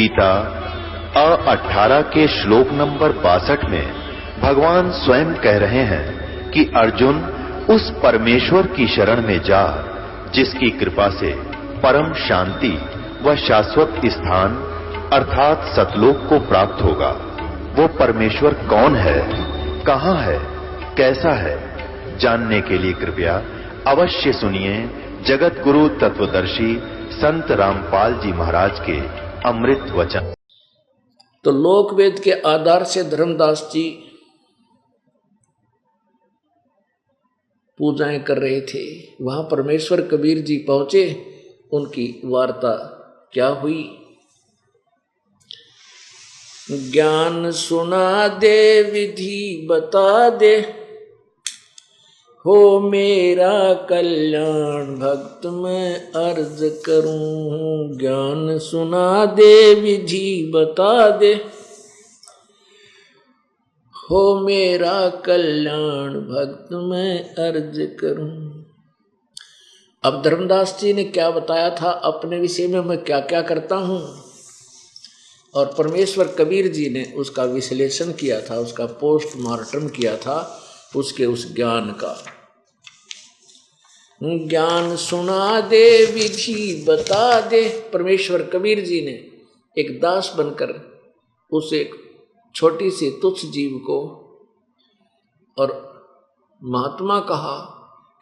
गीता 18 के श्लोक नंबर 62 में भगवान स्वयं कह रहे हैं कि अर्जुन उस परमेश्वर की शरण में जा जिसकी कृपा से परम शांति व शाश्वत स्थान अर्थात सतलोक को प्राप्त होगा। वो परमेश्वर कौन है, कहां है, कैसा है, जानने के लिए कृपया अवश्य सुनिए जगत गुरु तत्वदर्शी संत रामपाल जी महाराज के अमृत वचन। तो लोक वेद के आधार से धर्मदास जी पूजाएं कर रहे थे। वहां परमेश्वर कबीर जी पहुंचे, उनकी वार्ता क्या हुई। ज्ञान सुना दे विधि बता दे, हो मेरा कल्याण भक्त मैं अर्ज करूं। ज्ञान सुना दे विधि बता दे, हो मेरा कल्याण भक्त मैं अर्ज करूं। अब धर्मदास जी ने क्या बताया था अपने विषय में, मैं क्या क्या करता हूं, और परमेश्वर कबीर जी ने उसका विश्लेषण किया था, उसका पोस्टमार्टम किया था उसके उस ज्ञान का। ज्ञान सुना दे विधि बता दे। परमेश्वर कबीर जी ने एक दास बनकर उस एक छोटी सी तुच्छ जीव को और महात्मा कहा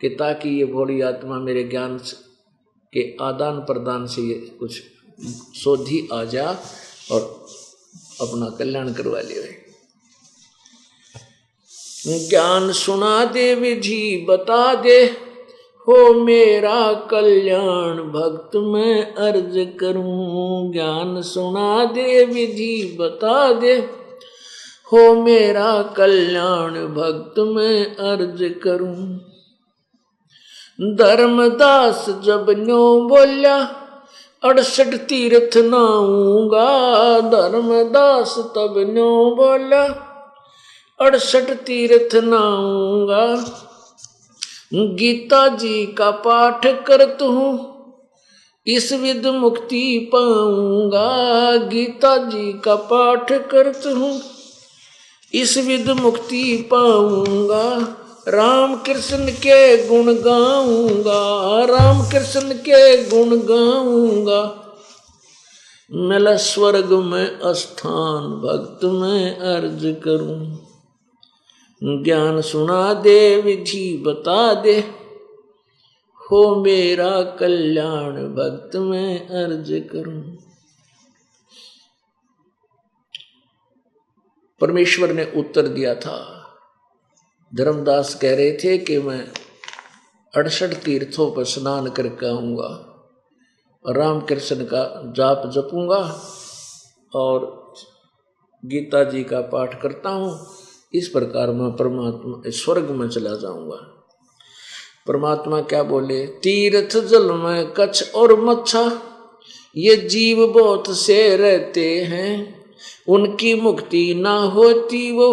कि ताकि ये भोली आत्मा मेरे ज्ञान के आदान प्रदान से ये कुछ सोधी आ जा और अपना कल्याण करवा ले। ज्ञान सुना दे विधि बता दे, हो मेरा कल्याण भक्त मैं अर्ज करूं। ज्ञान सुना दे विधि बता दे, हो मेरा कल्याण भक्त मैं अर्ज करूं। धर्मदास जब न्यो बोल्या 68 तीर्थ नाऊंगा। धर्मदास तब न्यो बोला 68 तीर्थ नाऊंगा। गीता जी का पाठ करत हूँ इस विद मुक्ति पाऊंगा। गीता जी का पाठ करत हूँ इस विद मुक्ति पाऊंगा। राम कृष्ण के गुण गाऊंगा, राम कृष्ण के गुण गाऊंगा। मिला स्वर्ग में स्थान भक्त में अर्ज करूं। ज्ञान सुना दे विधि बता दे, हो मेरा कल्याण भक्त में अर्ज करूं। परमेश्वर ने उत्तर दिया था। धर्मदास कह रहे थे कि मैं 68 तीर्थों पर स्नान करके आऊंगा, राम कृष्ण का जाप जपूंगा और गीता जी का पाठ करता हूं। इस प्रकार मैं परमात्मा स्वर्ग में चला जाऊंगा। परमात्मा क्या बोले, तीर्थ जल में कच्छ और मच्छा ये जीव बहुत से रहते हैं। उनकी मुक्ति ना होती वो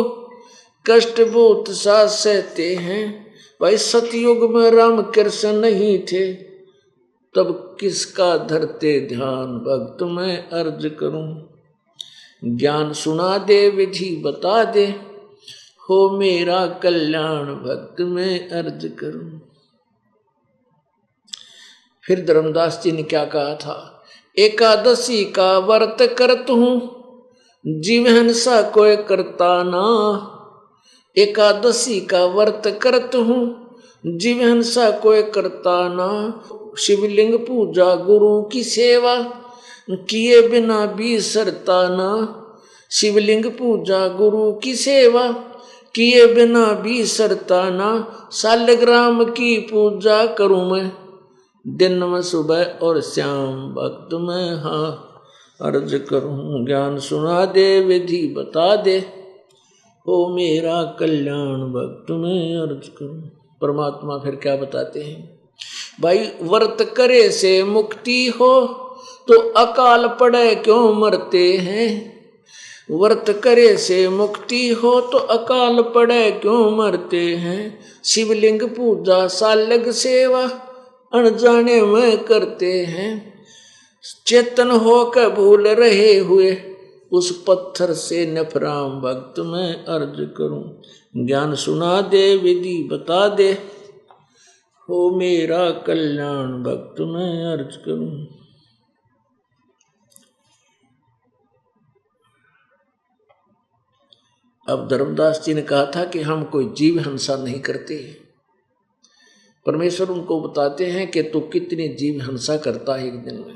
कष्ट बहुत सा सहते हैं। भाई सतयुग में राम कृष्ण नहीं थे, तब किसका धरते ध्यान भक्त मैं अर्ज करूं। ज्ञान सुना दे विधि बता दे, हो मेरा कल्याण भक्त में अर्ज करूं। फिर धर्मदास जी ने क्या कहा था, एकादशी का व्रत करत हूं जीव हिंसा कोई करता ना। एकादशी का व्रत करत हूं जीव हिंसा कोई करता ना। शिवलिंग पूजा गुरु की सेवा किए बिना भी सरता ना। शिवलिंग पूजा गुरु की सेवा किए बिना भी सरता ना। शालिग्राम की पूजा करूं मैं दिन में सुबह और शाम भक्त में हाँ अर्ज करूं। ज्ञान सुना दे विधि बता दे, हो मेरा कल्याण भक्त में अर्ज करूं। परमात्मा फिर क्या बताते हैं, भाई व्रत करे से मुक्ति हो तो अकाल पड़े क्यों मरते हैं। व्रत करे से मुक्ति हो तो अकाल पड़े क्यों मरते हैं। शिवलिंग पूजा सालग सेवा अनजाने में करते हैं। चेतन होकर भूल रहे हुए उस पत्थर से नफराम भक्त मैं अर्ज करूं। ज्ञान सुना दे विधि बता दे, हो मेरा कल्याण भक्त मैं अर्ज करूं। अब धर्मदास जी ने कहा था कि हम कोई जीव हिंसा नहीं करते। परमेश्वर उनको बताते हैं कि तू कितनी जीव हिंसा करता है एक दिन में।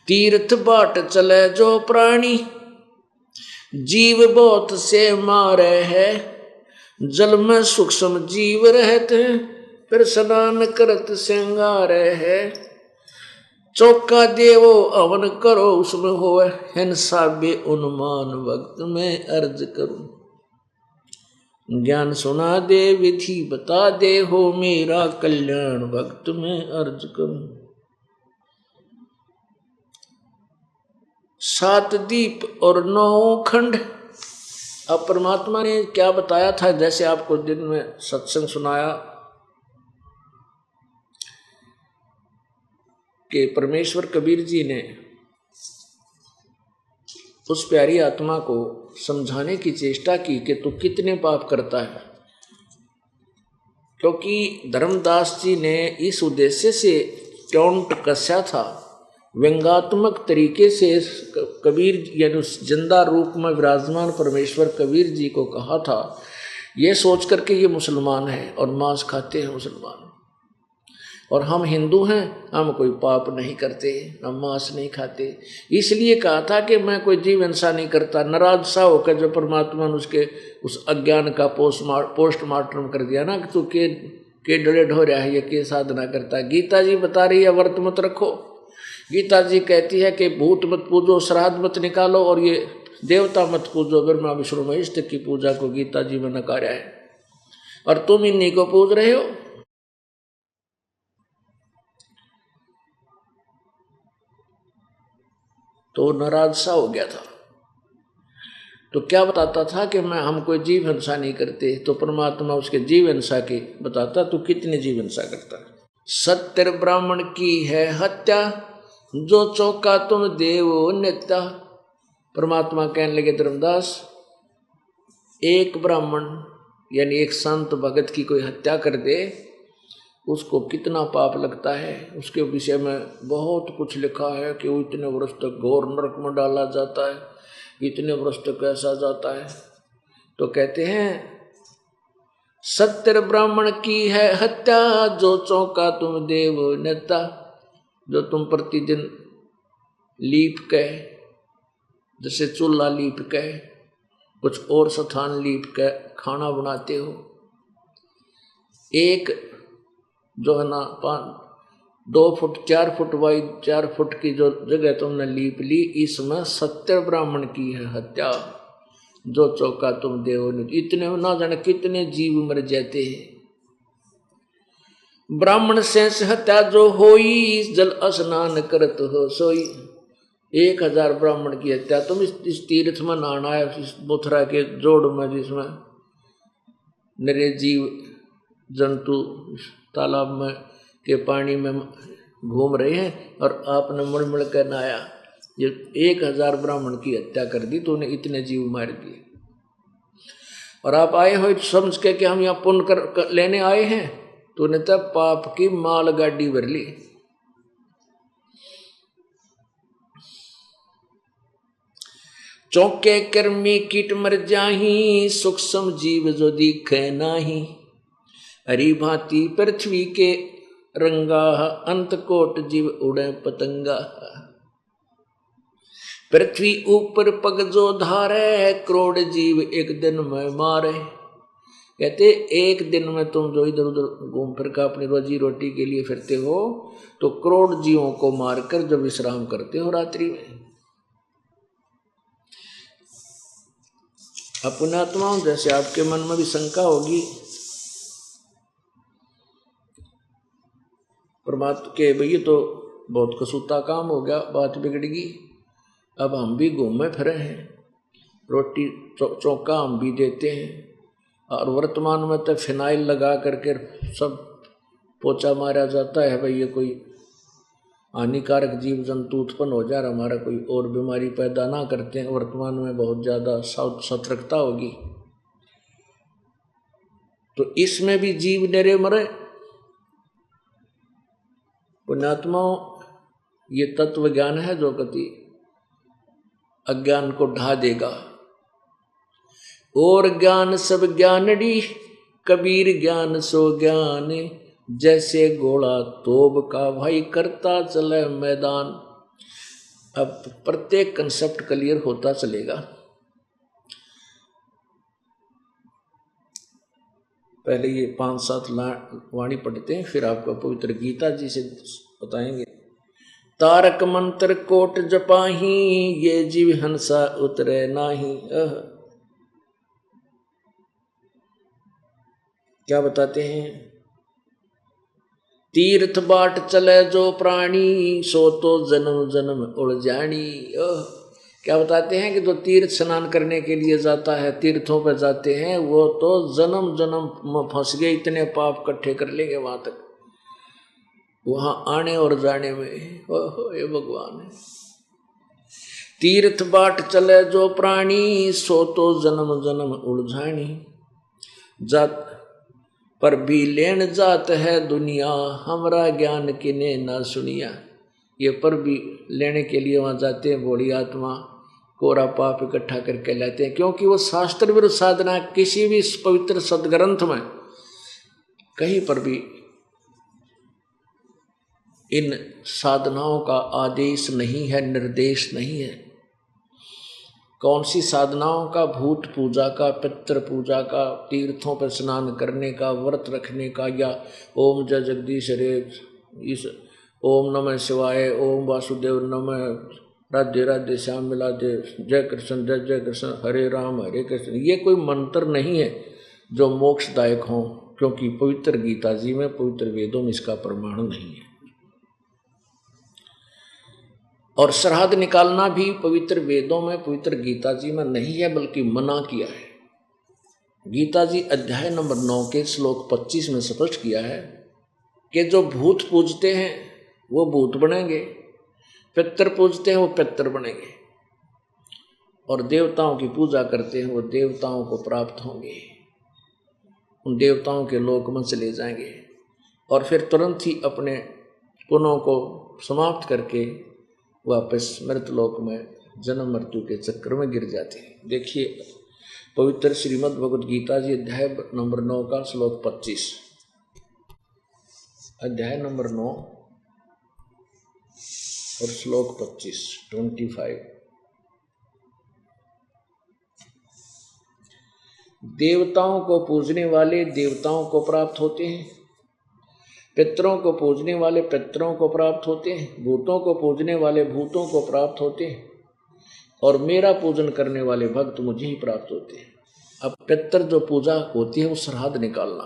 तीर्थ बाट चले जो प्राणी, जीव बहुत से मारे है। जल में सूक्ष्म जीव रहते, फिर स्नान करत श्रृंगारे है। चौका देवो अवन करो, उसमें हो हिंसा बे उन्मान भक्त में अर्ज करूं। ज्ञान सुना दे विधि बता दे, हो मेरा कल्याण भक्त में अर्ज करूं। 7 दीप और 9 खंड। अब परमात्मा ने क्या बताया था, जैसे आपको दिन में सत्संग सुनाया कि परमेश्वर कबीर जी ने उस प्यारी आत्मा को समझाने की चेष्टा की कि तू कितने पाप करता है। क्योंकि धर्मदास जी ने इस उद्देश्य से टोंट कसा था, व्यंगात्मक तरीके से कबीर यानी उस जिंदा रूप में विराजमान परमेश्वर कबीर जी को कहा था, ये सोच करके ये मुसलमान है और मांस खाते हैं मुसलमान, और हम हिंदू हैं, हम कोई पाप नहीं करते, हम मांस नहीं खाते। इसलिए कहा था कि मैं कोई जीव हिंसा नहीं करता। नाराज सा होकर जो परमात्मा ने उसके उस अज्ञान का पोस्टमार्टम कर दिया ना कि तू के डरे ढो रहा है, ये के साधना करता है। गीता जी बता रही है व्रत मत रखो। गीता जी कहती है कि भूत मत पूजो, श्राद्ध मत निकालो, और ये देवता मत पूजो। ब्रह्मा विष्णु महेश की पूजा को गीता जी में नकारा है, और तुम इन्हीं को पूज रहे हो। तो नाराज सा हो गया था। तो क्या बताता था कि हम कोई जीव हिंसा नहीं करते। तो परमात्मा उसके जीव हिंसा की बताता, तू कितनी जीव हिंसा करता है। सत्य ब्राह्मण की है हत्या, जो चौका तुम देवो नित्या। परमात्मा कहने लगे धर्मदास, एक ब्राह्मण यानी एक संत भगत की कोई हत्या कर दे, उसको कितना पाप लगता है। उसके विषय में बहुत कुछ लिखा है कि वो इतने वर्ष तक घोर नरक में डाला जाता है, इतने वर्ष तक ऐसा जाता है। तो कहते हैं सत्य ब्राह्मण की है हत्या, जो चौका तुम देव नेता। जो तुम प्रतिदिन लीप के, जैसे चूल्हा लीप के, कुछ और स्थान लीप के खाना बनाते हो। एक जो है ना 2 फुट 4 फुट वाई 4 फुट की जो जगह तुमने लीप ली, इसमें सत्य ब्राह्मण की है हत्या, जो चौका तुम देव। इतने ना जाने कितने जीव मर जाते हैं। ब्राह्मण से हत्या जो होई, जल स्नान करत हो सोई। 1000 ब्राह्मण की हत्या। तुम इस तीर्थ में नहाना है, इस बोथरा के जोड़ में, जिसमें नरे जीव जंतु तालाब में के पानी में घूम रहे हैं, और आपने मुड़ कर नहाया। ये 1000 ब्राह्मण की हत्या कर दी, तूने इतने जीव मार दिए। और आप आए हो समझ के कि हम यहाँ पुण्य कर लेने आए हैं, तूने तब पाप की माल गाड़ी भर ली। चौके कर्मी कीट मर जाही, सूक्ष्म जीव जो दिखे नाही। हरी भांति पृथ्वी के रंगा, अंत कोट जीव उड़े पतंगा। पृथ्वी ऊपर पग जो धारे, करोड़ जीव एक दिन में मारे। कहते एक दिन में तुम जो इधर उधर घूम फिर कर अपनी रोजी रोटी के लिए फिरते हो, तो करोड़ जीवों को मारकर जब विश्राम करते हो रात्रि में। अपने आत्माओं, जैसे आपके मन में भी शंका होगी परमात्मा के, भैया तो बहुत कसूता काम हो गया, बात बिगड़गी। अब हम भी घूमे फिरे हैं, रोटी चौका हम भी देते हैं, और वर्तमान में तो फिनाइल लगा करके सब पोछा मारा जाता है। भाई ये कोई हानिकारक जीव जंतु उत्पन्न हो जाए, हमारा कोई और बीमारी पैदा ना करते हैं। वर्तमान में बहुत ज़्यादा सतर्कता होगी, तो इसमें भी जीव निरे मरे। पुण्यात्माओं, ये तत्व ज्ञान है जो गति अज्ञान को ढा देगा। और ज्ञान सब ज्ञानड़ी, कबीर ज्ञान सो ज्ञान, जैसे घोड़ा तोब का भाई करता चले मैदान। अब प्रत्येक कंसेप्ट क्लियर होता चलेगा। पहले ये 5-7 वाणी पढ़ते हैं, फिर आपको पवित्र गीता जी से बताएंगे। तारक मंत्र कोट जपाही, ये जीव हंसा उतरे नाही। क्या बताते हैं? तीर्थ बाट चले जो प्राणी, सो तो जन्म जन्म उलझानी। क्या बताते हैं कि जो तीर्थ स्नान करने के लिए जाता है, तीर्थों पर जाते हैं, वो तो जन्म जन्म में फंस गए, इतने पाप इकट्ठे कर लेंगे वहां तक, वहां आने और जाने में। ओहो ये भगवान है। तीर्थ बाट चले जो प्राणी, सो तो जन्म जन्म उलझानी। जात पर भी लेन जात है दुनिया, हमरा ज्ञान किने ना सुनिया। ये पर भी लेने के लिए वहां जाते हैं, बूढ़ी आत्मा कोरा पाप इकट्ठा करके लाते हैं, क्योंकि वो शास्त्र विरुद्ध साधना किसी भी पवित्र सदग्रंथ में कहीं पर भी इन साधनाओं का आदेश नहीं है, निर्देश नहीं है। कौन सी साधनाओं का? भूत पूजा का, पितृ पूजा का, तीर्थों पर स्नान करने का, व्रत रखने का, या ओम जय जगदीश हरे, इस ओम नमः शिवाय, ओम वासुदेव नमः, राधे राधे श्याम मिला दे, जय कृष्ण जय जय कृष्ण, हरे राम हरे कृष्ण। ये कोई मंत्र नहीं है जो मोक्षदायक हो, क्योंकि पवित्र गीता जी में, पवित्र वेदों में इसका प्रमाण नहीं है। और श्राद्ध निकालना भी पवित्र वेदों में, पवित्र गीता जी में नहीं है, बल्कि मना किया है। गीता जी अध्याय नंबर 9 के श्लोक 25 में स्पष्ट किया है कि जो भूत पूजते हैं वो भूत बनेंगे, पितर पूजते हैं वो पितर बनेंगे, और देवताओं की पूजा करते हैं वो देवताओं को प्राप्त होंगे, उन देवताओं के लोक में चले जाएंगे, और फिर तुरंत ही अपने पुण्यों को समाप्त करके वापस मृतलोक में जन्म मृत्यु के चक्कर में गिर जाते हैं। देखिए पवित्र श्रीमद् भगवद गीता जी अध्याय नंबर 9 का श्लोक 25, अध्याय नंबर 9 और श्लोक 25। देवताओं को पूजने वाले देवताओं को प्राप्त होते हैं, पितरों को पूजने वाले पितरों को प्राप्त होते हैं, भूतों को पूजने वाले भूतों को प्राप्त होते हैं, और मेरा पूजन करने वाले भक्त मुझे ही प्राप्त होते हैं। अब पितर जो पूजा होती है वो श्राद्ध निकालना,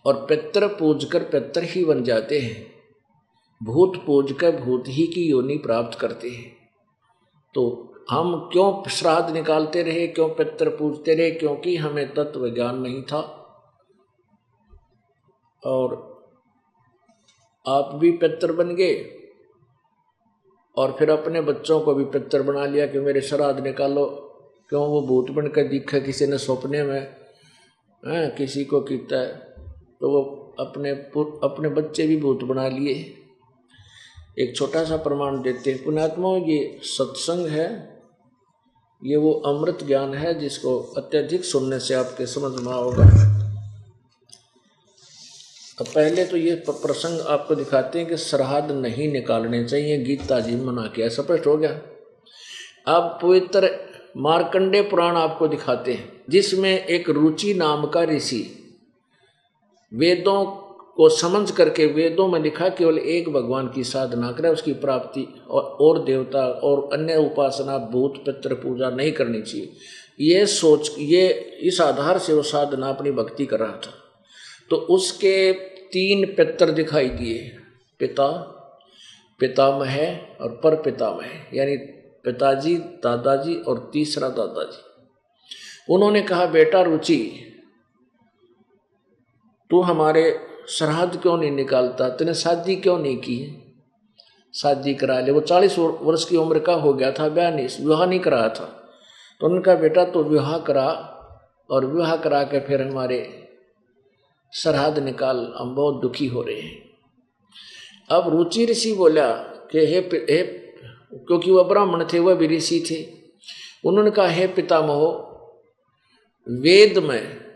और पितर पूजकर पितर ही बन जाते हैं, भूत पूजकर भूत ही की योनि प्राप्त करते हैं। तो हम क्यों श्राद्ध निकालते रहे, क्यों पितर पूजते रहे? क्योंकि हमें तत्व ज्ञान नहीं था, और आप भी पितर बन गए, और फिर अपने बच्चों को भी पितर बना लिया कि मेरे श्राद्ध निकालो। क्यों? वो भूत बनकर दिखा किसी ने सपने में, किसी को कीता है, तो वो अपने बच्चे भी भूत बना लिए। एक छोटा सा प्रमाण देते हैं पुण्यात्माओं, ये सत्संग है, ये वो अमृत ज्ञान है जिसको अत्यधिक सुनने से आपके समझ में आओगा। तो पहले तो ये प्रसंग आपको दिखाते हैं कि श्राद्ध नहीं निकालने चाहिए, गीता जी मना किया, स्पष्ट हो गया। अब पवित्र मार्कंडेय पुराण आपको दिखाते हैं, जिसमें एक रुचि नाम का ऋषि वेदों को समझ करके, वेदों में लिखा केवल एक भगवान की साधना करे, उसकी प्राप्ति, और देवता और अन्य उपासना भूत पितृ पूजा नहीं करनी चाहिए। ये सोच, ये इस आधार से वो साधना अपनी भक्ति कर रहा था। तो उसके 3 पितर दिखाई दिए, पिता, पितामह और पर पितामह, यानी पिताजी, दादाजी और तीसरा दादाजी। उन्होंने कहा बेटा रुचि, तू हमारे श्राद्ध क्यों नहीं निकालता, तूने शादी क्यों नहीं की है? शादी करा ले। वो 40 वर्ष की उम्र का हो गया था, विवाह नहीं कराया था। तो उनका बेटा तो विवाह करा, और विवाह करा के फिर हमारे श्राद्ध निकाल, हम बहुत दुखी हो रहे हैं। अब रुचि ऋषि बोला कि हे क्योंकि वह ब्राह्मण थे, वह भी ऋषि थे। उन्होंने कहा, हे पितामह, वेद में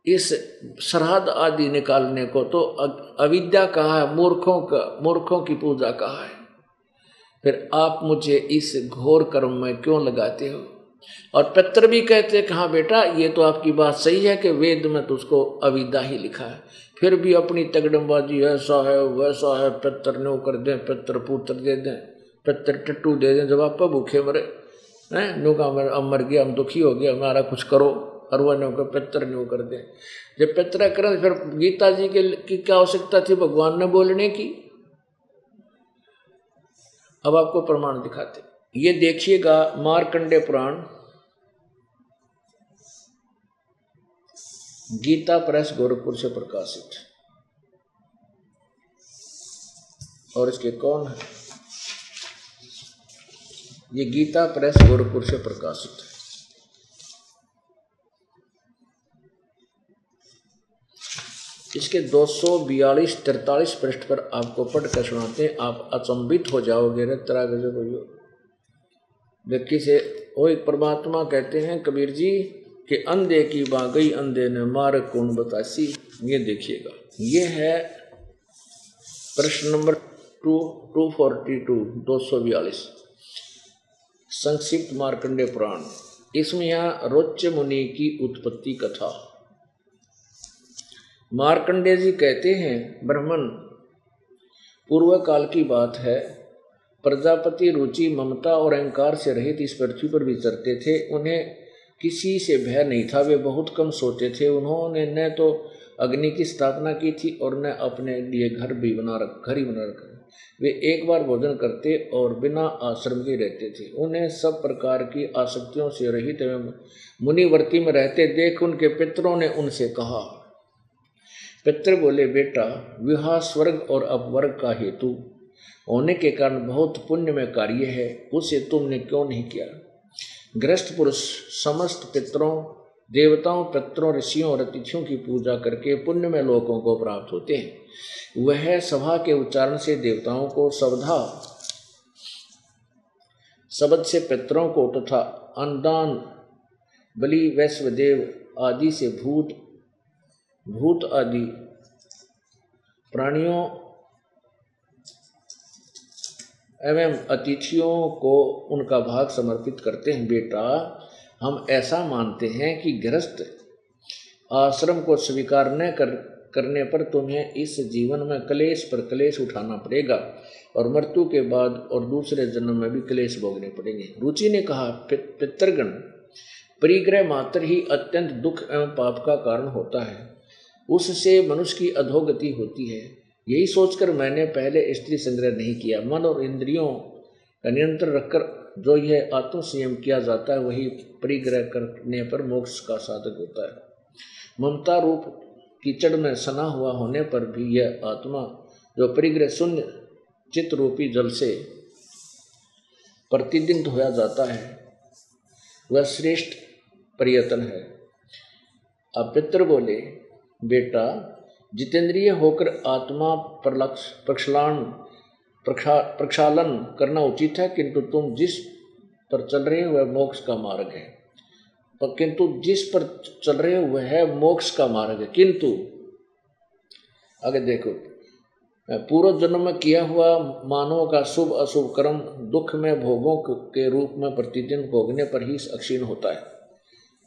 इस श्राद्ध आदि निकालने को तो अविद्या कहा है, मूर्खों की पूजा कहा है। फिर आप मुझे इस घोर कर्म में क्यों लगाते हो? और पितर भी कहते हैं कि हाँ बेटा, ये तो आपकी बात सही है कि वेद में तो उसको अविद्या ही लिखा है। फिर भी अपनी तगड़मबाजी, ऐसा है वैसा है, पितर न्यू कर दें, पितर पुत्र दे दें, पितर टट्टू दे दें, जब आप भूखे मरे हैं, न्यू का मर गया, हम दुखी हो गया, हमारा कुछ करो, और वह न्यू कर पितर न्यू कर दें। जब पितर करें, फिर गीता जी की क्या आवश्यकता थी भगवान ने बोलने की? अब आपको प्रमाण दिखाते, ये देखिएगा मार्कंडेय पुराण, गीता प्रेस गोरखपुर से प्रकाशित। और इसके कौन है? ये गीता प्रेस गोरखपुर से प्रकाशित है। इसके 242-43 पृष्ठ पर आपको पढ़ कर सुनाते हैं, आप अचंभित हो जाओगे। तरह के व्यक्ति से वो एक परमात्मा कहते हैं कबीर जी कि अंधे की बागई अंधे ने मार कौन बतासी। ये देखिएगा, ये है प्रश्न नंबर 242 संक्षिप्त मार्कंडेय पुराण। इसमें यहाँ रोच्य मुनि की उत्पत्ति कथा। मार्कंडेय जी कहते हैं, ब्राह्मण, पूर्व काल की बात है, प्रजापति रुचि ममता और अहंकार से रहित इस पृथ्वी पर विचरते थे। उन्हें किसी से भय नहीं था, वे बहुत कम सोते थे। उन्होंने न तो अग्नि की स्थापना की थी और न अपने लिए घर ही बना रखा। वे एक बार भोजन करते और बिना आश्रम के रहते थे। उन्हें सब प्रकार की आसक्तियों से रहित एवं मुनिवर्ती में रहते देख उनके पितरों ने उनसे कहा। पितर बोले, बेटा, विवाह स्वर्ग और अपवर्ग का हेतु होने के कारण बहुत पुण्य में कार्य है, उसे तुमने क्यों नहीं किया? गृहस्थ पुरुष समस्त पितरों, देवताओं, पितरों, ऋषियों और अतिथियों की पूजा करके पुण्य में लोकों को प्राप्त होते हैं। वह सभा के उच्चारण से देवताओं को, शब्द से पितरों को तथा अन्नदान, बलि, वैश्वदेव आदि से भूत आदि प्राणियों एवं अतिथियों को उनका भाग समर्पित करते हैं। बेटा, हम ऐसा मानते हैं कि गृहस्थ आश्रम को स्वीकार न करने पर तुम्हें इस जीवन में क्लेश पर क्लेश उठाना पड़ेगा और मृत्यु के बाद और दूसरे जन्म में भी क्लेश भोगने पड़ेंगे। रुचि ने कहा, पितृगण, परिग्रह मात्र ही अत्यंत दुख एवं पाप का कारण होता है, उससे मनुष्य की अधोगति होती है। यही सोचकर मैंने पहले स्त्री संग्रह नहीं किया। मन और इंद्रियों का नियंत्रण रखकर जो यह आत्म संयम किया जाता है, वही परिग्रह करने पर मोक्ष का साधक होता है। ममता रूप कीचड़ में सना हुआ होने पर भी यह आत्मा जो परिग्रह शून्य चित्त रूपी जल से प्रतिदिन धोया जाता है, वह श्रेष्ठ प्रयत्न है। अब पितर बोले, बेटा, जितेंद्रिय होकर आत्मा प्रक्षालन करना उचित है, किंतु तुम जिस पर चल रहे हो वह मोक्ष का मार्ग है। किंतु जिस पर चल रहे हो वह है मोक्ष का मार्ग है। किंतु आगे देखो, पूर्व जन्म में किया हुआ मानव का शुभ अशुभ कर्म दुख में भोगों के रूप में प्रतिदिन भोगने पर ही क्षीण होता है।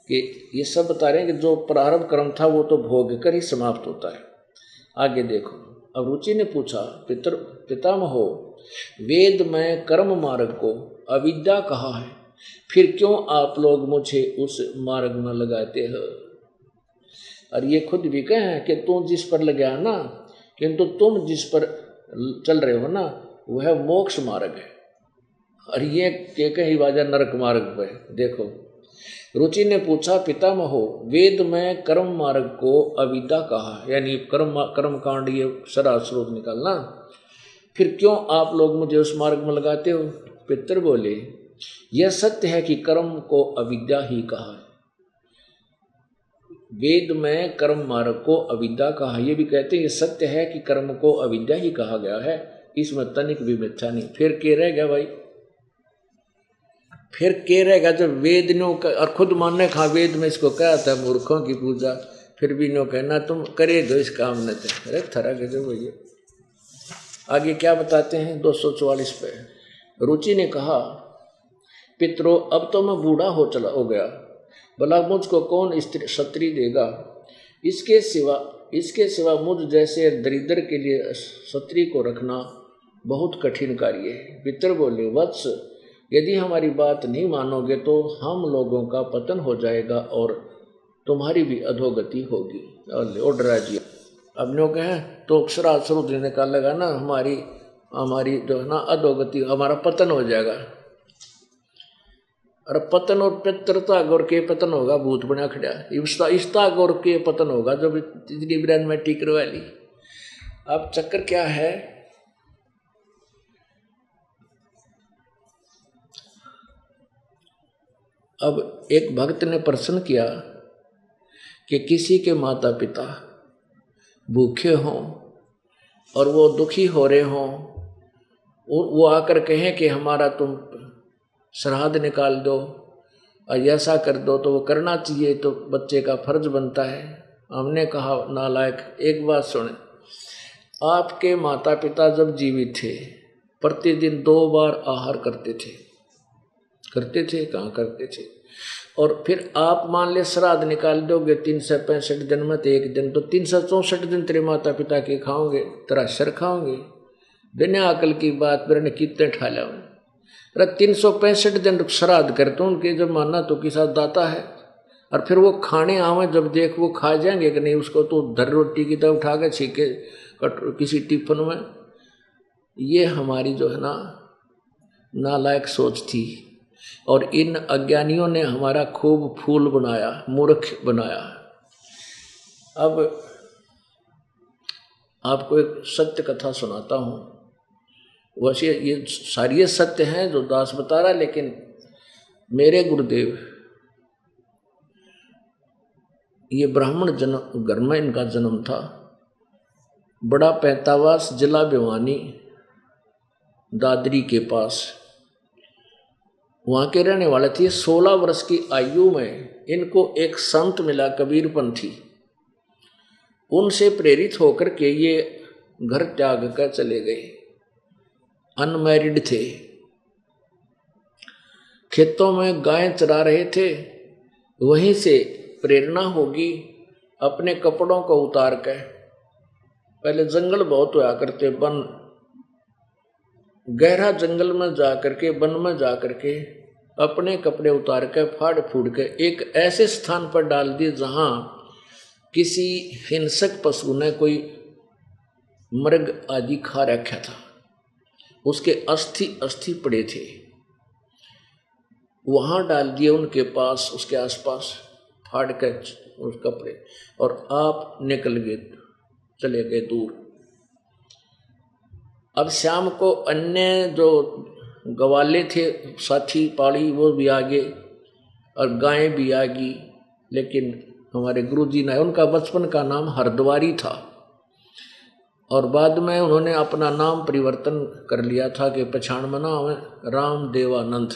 कि ये सब बता रहे हैं कि जो प्रारंभ कर्म था वो तो भोग कर ही समाप्त होता है। आगे देखो, अब रुचि ने पूछा, पितामहो, वेद में कर्म मार्ग को अविद्या कहा है, फिर क्यों आप लोग मुझे उस मार्ग में लगाते हो? और ये खुद भी कहें कि तू जिस पर लगा ना, किंतु तुम जिस पर चल रहे हो ना वह मोक्ष मार्ग है, और ये कहीं बाजा नरक मार्ग पर। देखो, रुचि ने पूछा, पितामहो, वेद में कर्म मार्ग को अविद्या कहा, यानी कर्म कांड ये सरा स्रोत निकालना, फिर क्यों आप लोग मुझे उस मार्ग में लगाते हो? पितर बोले, यह सत्य है कि कर्म को अविद्या ही कहा है। वेद में कर्म मार्ग को अविद्या कहा, ये भी कहते हैं ये सत्य है कि कर्म को अविद्या ही कहा गया है, इसमें तनिक भी मिथ्या नहीं। फिर के रह गया भाई, फिर के रहेगा जब वेद नो और खुद मानने खा वेद में इसको कहा था मूर्खों की पूजा, फिर भी नो कहना तुम करे दो इस काम न थे। अरे थरा के जो भैया आगे क्या बताते हैं 244 पे। रुचि ने कहा, पितरों, अब तो मैं बूढ़ा हो गया, भला मुझको कौन क्षत्रिय देगा? इसके सिवा मुझ जैसे दरिद्र के लिए क्षत्रिय को रखना बहुत कठिन कार्य है। पितर बोले, वत्स, यदि हमारी बात नहीं मानोगे तो हम लोगों का पतन हो जाएगा और तुम्हारी भी अधोगति होगी। और डरा जी अब नो कहें तो अक्षरा शुरू देने का लगा ना, हमारी जो है ना अधोगति, हमारा पतन हो जाएगा। और पतन और पितरता गौर के पतन होगा, भूत बना खड़ा इस्ता गौर के पतन होगा, जो इतनी ब्रांड में टीकर वाली। अब चक्कर क्या है, अब एक भक्त ने प्रश्न किया कि किसी के माता पिता भूखे हों और वो दुखी हो रहे हों, वो आकर कहें कि हमारा तुम श्राद्ध निकाल दो और ऐसा कर दो, तो वो करना चाहिए, तो बच्चे का फर्ज बनता है। हमने कहा, नालायक, एक बात सुने, आपके माता पिता जब जीवित थे प्रतिदिन 2 बार आहार करते थे? कहाँ करते थे? और फिर आप मान ले श्राद्ध निकाल दोगे 365 दिन में, तो एक दिन तो 364 दिन तेरे माता पिता के खाओगे, तेरा सर खाओगे। बिना अकल की बात पर कितने ठाला हूँ। अरे 365 दिन श्राद्ध करते उनके, जब मानना तो किसा दाता है। और फिर वो खाने आवे, जब देख वो खा जाएंगे कि नहीं, उसको तो धर रोटी की तरह उठा के छीके किसी टिफिन में। ये हमारी जो है ना नालायक सोच थी, और इन अज्ञानियों ने हमारा खूब फूल बनाया, मूर्ख बनाया। अब आपको एक सत्य कथा सुनाता हूँ। वैसे ये सारी सत्य हैं जो दास बता रहा, लेकिन मेरे गुरुदेव, ये ब्राह्मण जन्म घर में इनका जन्म था। बड़ा पैंतावास, जिला भिवानी, दादरी के पास, वहाँ के रहने वाले थे। 16 वर्ष की आयु में इनको एक संत मिला, कबीरपंथी। उनसे प्रेरित होकर के ये घर त्याग कर चले गए। अनमैरिड थे, खेतों में गाय चरा रहे थे। वहीं से प्रेरणा होगी, अपने कपड़ों को उतार कर, पहले जंगल बहुत हुआ करते, वन, गहरा जंगल में जा करके, वन में जा करके अपने कपड़े उतार कर फाड़ फूड़ के एक ऐसे स्थान पर डाल दिए जहां किसी हिंसक पशु ने कोई मृग आदि खा रखा था। उसके अस्थि पड़े थे, वहां डाल दिए उनके पास, उसके आसपास फाड़ कर उस कपड़े, और आप निकल गए, चले गए दूर। अब शाम को अन्य जो गवाले थे साथी पाड़ी, वो भी आ गए और गायें भी आ गई। लेकिन हमारे गुरुजी ने, उनका बचपन का नाम हरद्वारी था, और बाद में उन्होंने अपना नाम परिवर्तन कर लिया था कि पहचान में नाम है रामदेवानंद,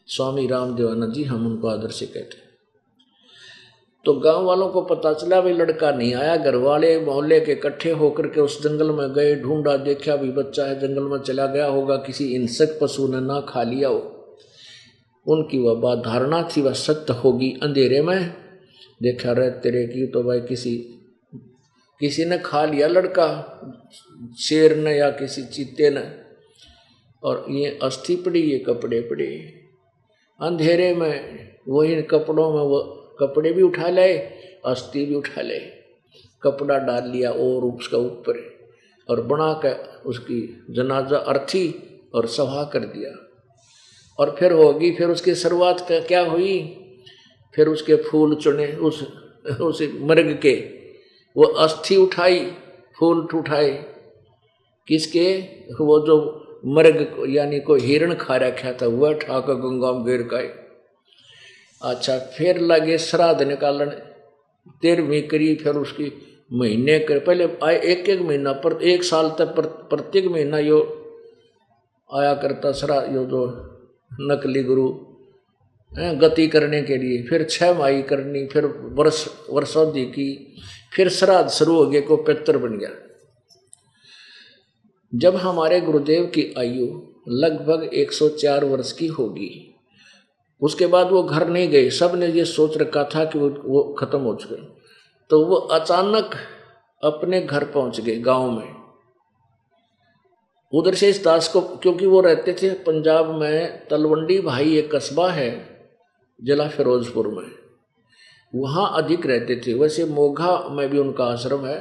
स्वामी रामदेवानंद जी, हम उनको आदर से कहते हैं। तो गांव वालों को पता चला भाई लड़का नहीं आया, घर वाले मोहल्ले के इकट्ठे होकर के उस जंगल में गए, ढूंढा, देखा भी बच्चा है, जंगल में चला गया होगा, किसी हिंसक पशु ने ना खा लिया हो। उनकी वह बात धारणा थी, वह सत्य होगी। अंधेरे में देखा रहे तेरे की तो भाई किसी ने खा लिया लड़का, शेर ने या किसी चीते ने, और ये अस्थि पड़ी, ये कपड़े पड़े। अंधेरे में वही कपड़ों में वो कपड़े भी उठा लाए, अस्थि भी उठा ले, कपड़ा डाल लिया और उसका ऊपर, और बना कर उसकी जनाजा अर्थी और सभा कर दिया। और फिर होगी, फिर उसकी शुरुआत क्या हुई, फिर उसके फूल चुने, उस मर्ग के वो अस्थि उठाई, फूल उठाए, किसके, वो जो मर्ग यानी को हिरण खा रखा था वह ठाकर गंगा में गिर गए। अच्छा, फिर लगे श्राद्ध निकालन, 13वीं करी, फिर उसकी महीने कर, पहले आए एक महीना पर, 1 साल तक प्रत्येक महीना यो आया करता श्राद्ध, यो जो नकली गुरु गति करने के लिए, फिर 6 माही करनी, फिर वर्षोधि की, फिर श्राद्ध शुरू हो गया, को पितर बन गया। जब हमारे गुरुदेव की आयु लगभग 104 वर्ष की होगी, उसके बाद वो घर नहीं गए। सब ने ये सोच रखा था कि वो खत्म हो चुके, तो वो अचानक अपने घर पहुंच गए गांव में। उधर से इस दास को, क्योंकि वो रहते थे पंजाब में तलवंडी भाई एक कस्बा है जिला फिरोजपुर में, वहाँ अधिक रहते थे। वैसे मोघा में भी उनका आश्रम है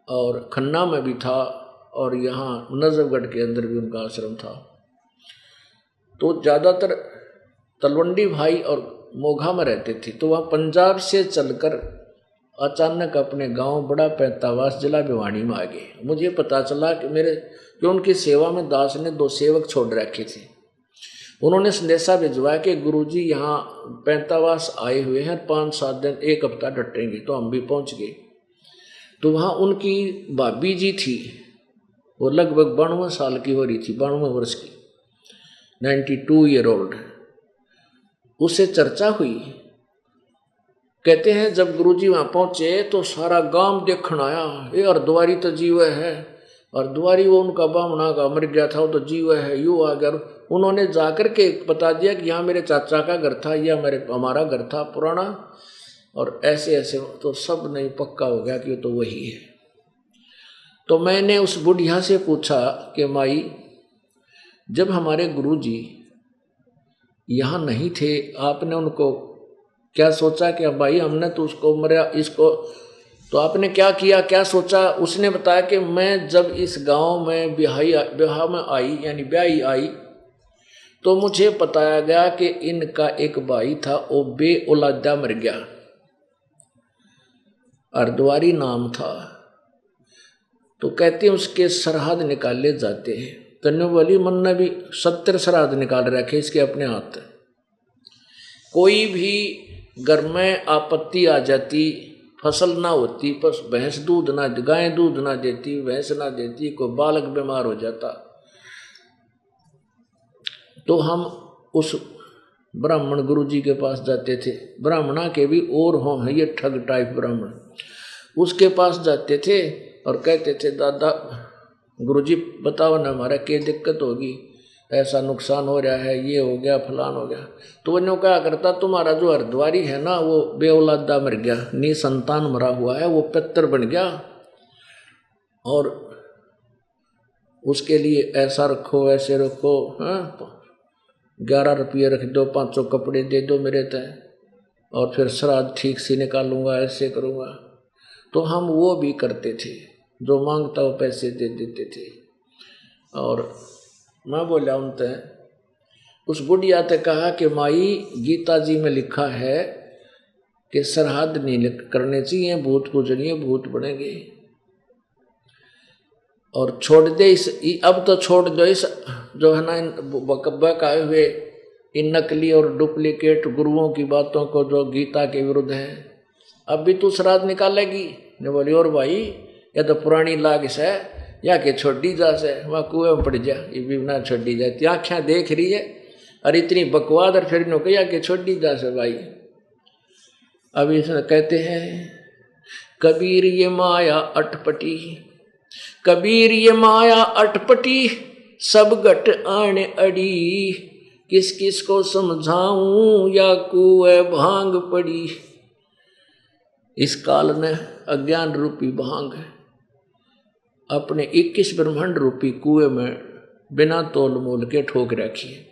और खन्ना में भी था, और यहाँ नजफगढ़ के अंदर भी उनका आश्रम था। तो ज़्यादातर तलवंडी भाई और मोघा में रहते थे। तो वहाँ पंजाब से चलकर अचानक अपने गांव बड़ा पैंतावास जिला भिवानी में आ गए। मुझे पता चला कि उनकी सेवा में दास ने 2 सेवक छोड़ रखे थे। उन्होंने संदेशा भिजवाया कि गुरुजी यहाँ पैंतावास आए हुए हैं, 5-7 दिन 1 हफ्ता डटेंगे। तो हम भी पहुँच गए। तो वहाँ उनकी भाभी जी थी, वो लगभग 92 साल की हो रही थी, 92 वर्ष की, 92 ईयर ओल्ड। उससे चर्चा हुई। कहते हैं जब गुरुजी वहाँ पहुँचे तो सारा गांव देखने आया, ये हरद्वारी तो जीव है, और द्वारी वो उनका बामना का मर गया था, वो तो जीव है, यू आ गया। उन्होंने जाकर के बता दिया कि यहाँ मेरे चाचा का घर था, या हमारा घर था पुराना, और ऐसे ऐसे। तो सब नहीं पक्का हो गया कि ये तो वही है। तो मैंने उस बुढ़िया से पूछा कि माई, जब हमारे गुरुजी यहाँ नहीं थे, आपने उनको क्या सोचा कि भाई हमने तो उसको मरा, इसको तो आपने क्या किया, क्या सोचा? उसने बताया कि मैं जब इस गांव में ब्याह में आई, यानी ब्याही आई, तो मुझे बताया गया कि इनका एक भाई था, वो बे औलादा मर गया, हरद्वारी नाम था। तो कहते हैं उसके श्राद्ध निकाले जाते हैं। कन्या वाली मन ने भी 70 श्राद्ध निकाल रखे इसके अपने हाथ। कोई भी घर में आपत्ति आ जाती, फसल ना होती, बस भैंस दूध ना, गाय दूध ना देती, भैंस ना देती, कोई बालक बीमार हो जाता, तो हम उस ब्राह्मण गुरुजी के पास जाते थे। ब्राह्मणा के भी और हों, ये ठग टाइप ब्राह्मण, उसके पास जाते थे और कहते थे दादा गुरुजी बताओ ना हमारा क्या दिक्कत होगी, ऐसा नुकसान हो रहा है, ये हो गया, फलान हो गया। तो वो क्या करता, तुम्हारा जो हरद्वारी है ना वो बेऔलादा मर गया, निसंतान मरा हुआ है, वो पितर बन गया, और उसके लिए ऐसा रखो ऐसे रखो, 11 रुपये रख दो, 500 कपड़े दे दो मेरे तय, और फिर श्राद्ध ठीक से निकालूंगा, ऐसे करूँगा। तो हम वो भी करते थे, जो मांगता वो पैसे दे देते थे। और मैं बोला उनसे, उस बुढ़िया ने कहा कि माई गीता जी में लिखा है कि श्राद्ध नहीं करने चाहिए, भूत पूजनीय, भूत बनेंगे, और छोड़ दे इस, अब तो छोड़ दो इस जो है ना बकाए हुए इन नकली और डुप्लीकेट गुरुओं की बातों को जो गीता के विरुद्ध है। अब भी तू श्राद्ध निकालेगी? ने बोली और भाई यह तो पुरानी लाग से या के छोड़ी जा से, वहाँ कुएं में पड़ जा, ये भी ना छोड़ी जाती, आँखें देख रही है और इतनी बकवाद, और फिर नो कहा कि छोड़ी जा से भाई। अभी कहते हैं कबीर ये माया अटपटी, कबीर ये माया अटपटी, सब घट आने अड़ी, किस किस को समझाऊं या कुएं भांग पड़ी। इस काल ने अज्ञान रूपी भांग अपने 21 ब्रह्मांड रूपी कुएं में बिना तोल मोल के ठोक रखी है,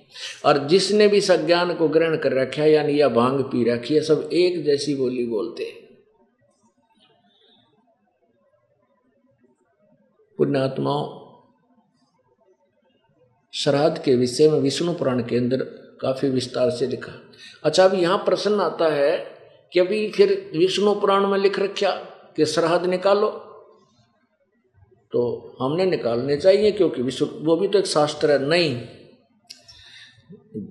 और जिसने भी इस अज्ञान को ग्रहण कर रखा है यानी यह भांग पी रखी है, सब एक जैसी बोली बोलते हैं। पुण्यात्माओं, श्राद्ध के विषय में विष्णु पुराण के अंदर काफी विस्तार से लिखा। अच्छा, अभी यहाँ प्रश्न आता है कि अभी फिर विष्णु पुराण में लिख रखा कि श्राद्ध निकालो, तो हमने निकालने चाहिए क्योंकि विष्णु वो भी तो एक शास्त्र है। नहीं,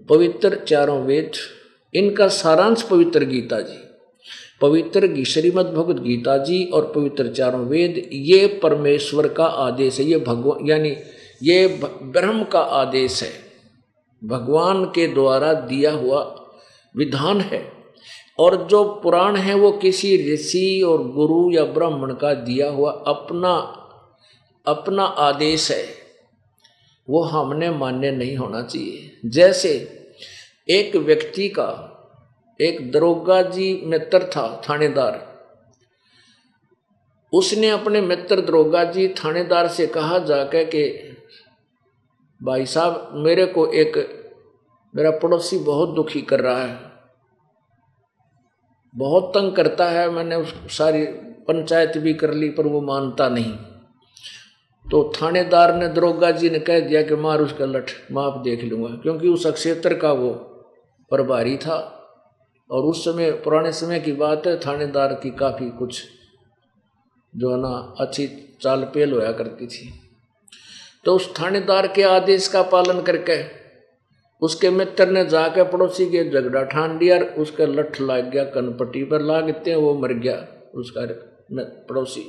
पवित्र चारों वेद, इनका सारांश पवित्र गीता जी, पवित्र श्रीमद् भगवत गीता जी और पवित्र चारों वेद, ये परमेश्वर का आदेश है, ये भगवान यानी ये ब्रह्म का आदेश है, भगवान के द्वारा दिया हुआ विधान है। और जो पुराण है वो किसी ऋषि और गुरु या ब्राह्मण का दिया हुआ अपना आदेश है, वो हमने मान्य नहीं होना चाहिए। जैसे एक व्यक्ति का एक दरोगा जी मित्र था, थानेदार, उसने अपने मित्र दरोगा जी थानेदार से कहा जाकर कि भाई साहब, मेरे को एक मेरा पड़ोसी बहुत दुखी कर रहा है, बहुत तंग करता है, मैंने उस सारी पंचायत भी कर ली पर वो मानता नहीं। तो थानेदार ने दरोगा जी ने कह दिया कि मार उसका लठ, माप देख लूँगा, क्योंकि उस क्षेत्र का वो प्रभारी था। और उस समय पुराने समय की बात है, थानेदार की काफ़ी कुछ जो है ना अच्छी चाल पेल होया करती थी। तो उस थानेदार के आदेश का पालन करके उसके मित्र ने जाकर पड़ोसी के झगड़ा ठान लिया, उसका लठ लाग गया कनपट्टी पर, लागते वो मर गया उसका पड़ोसी।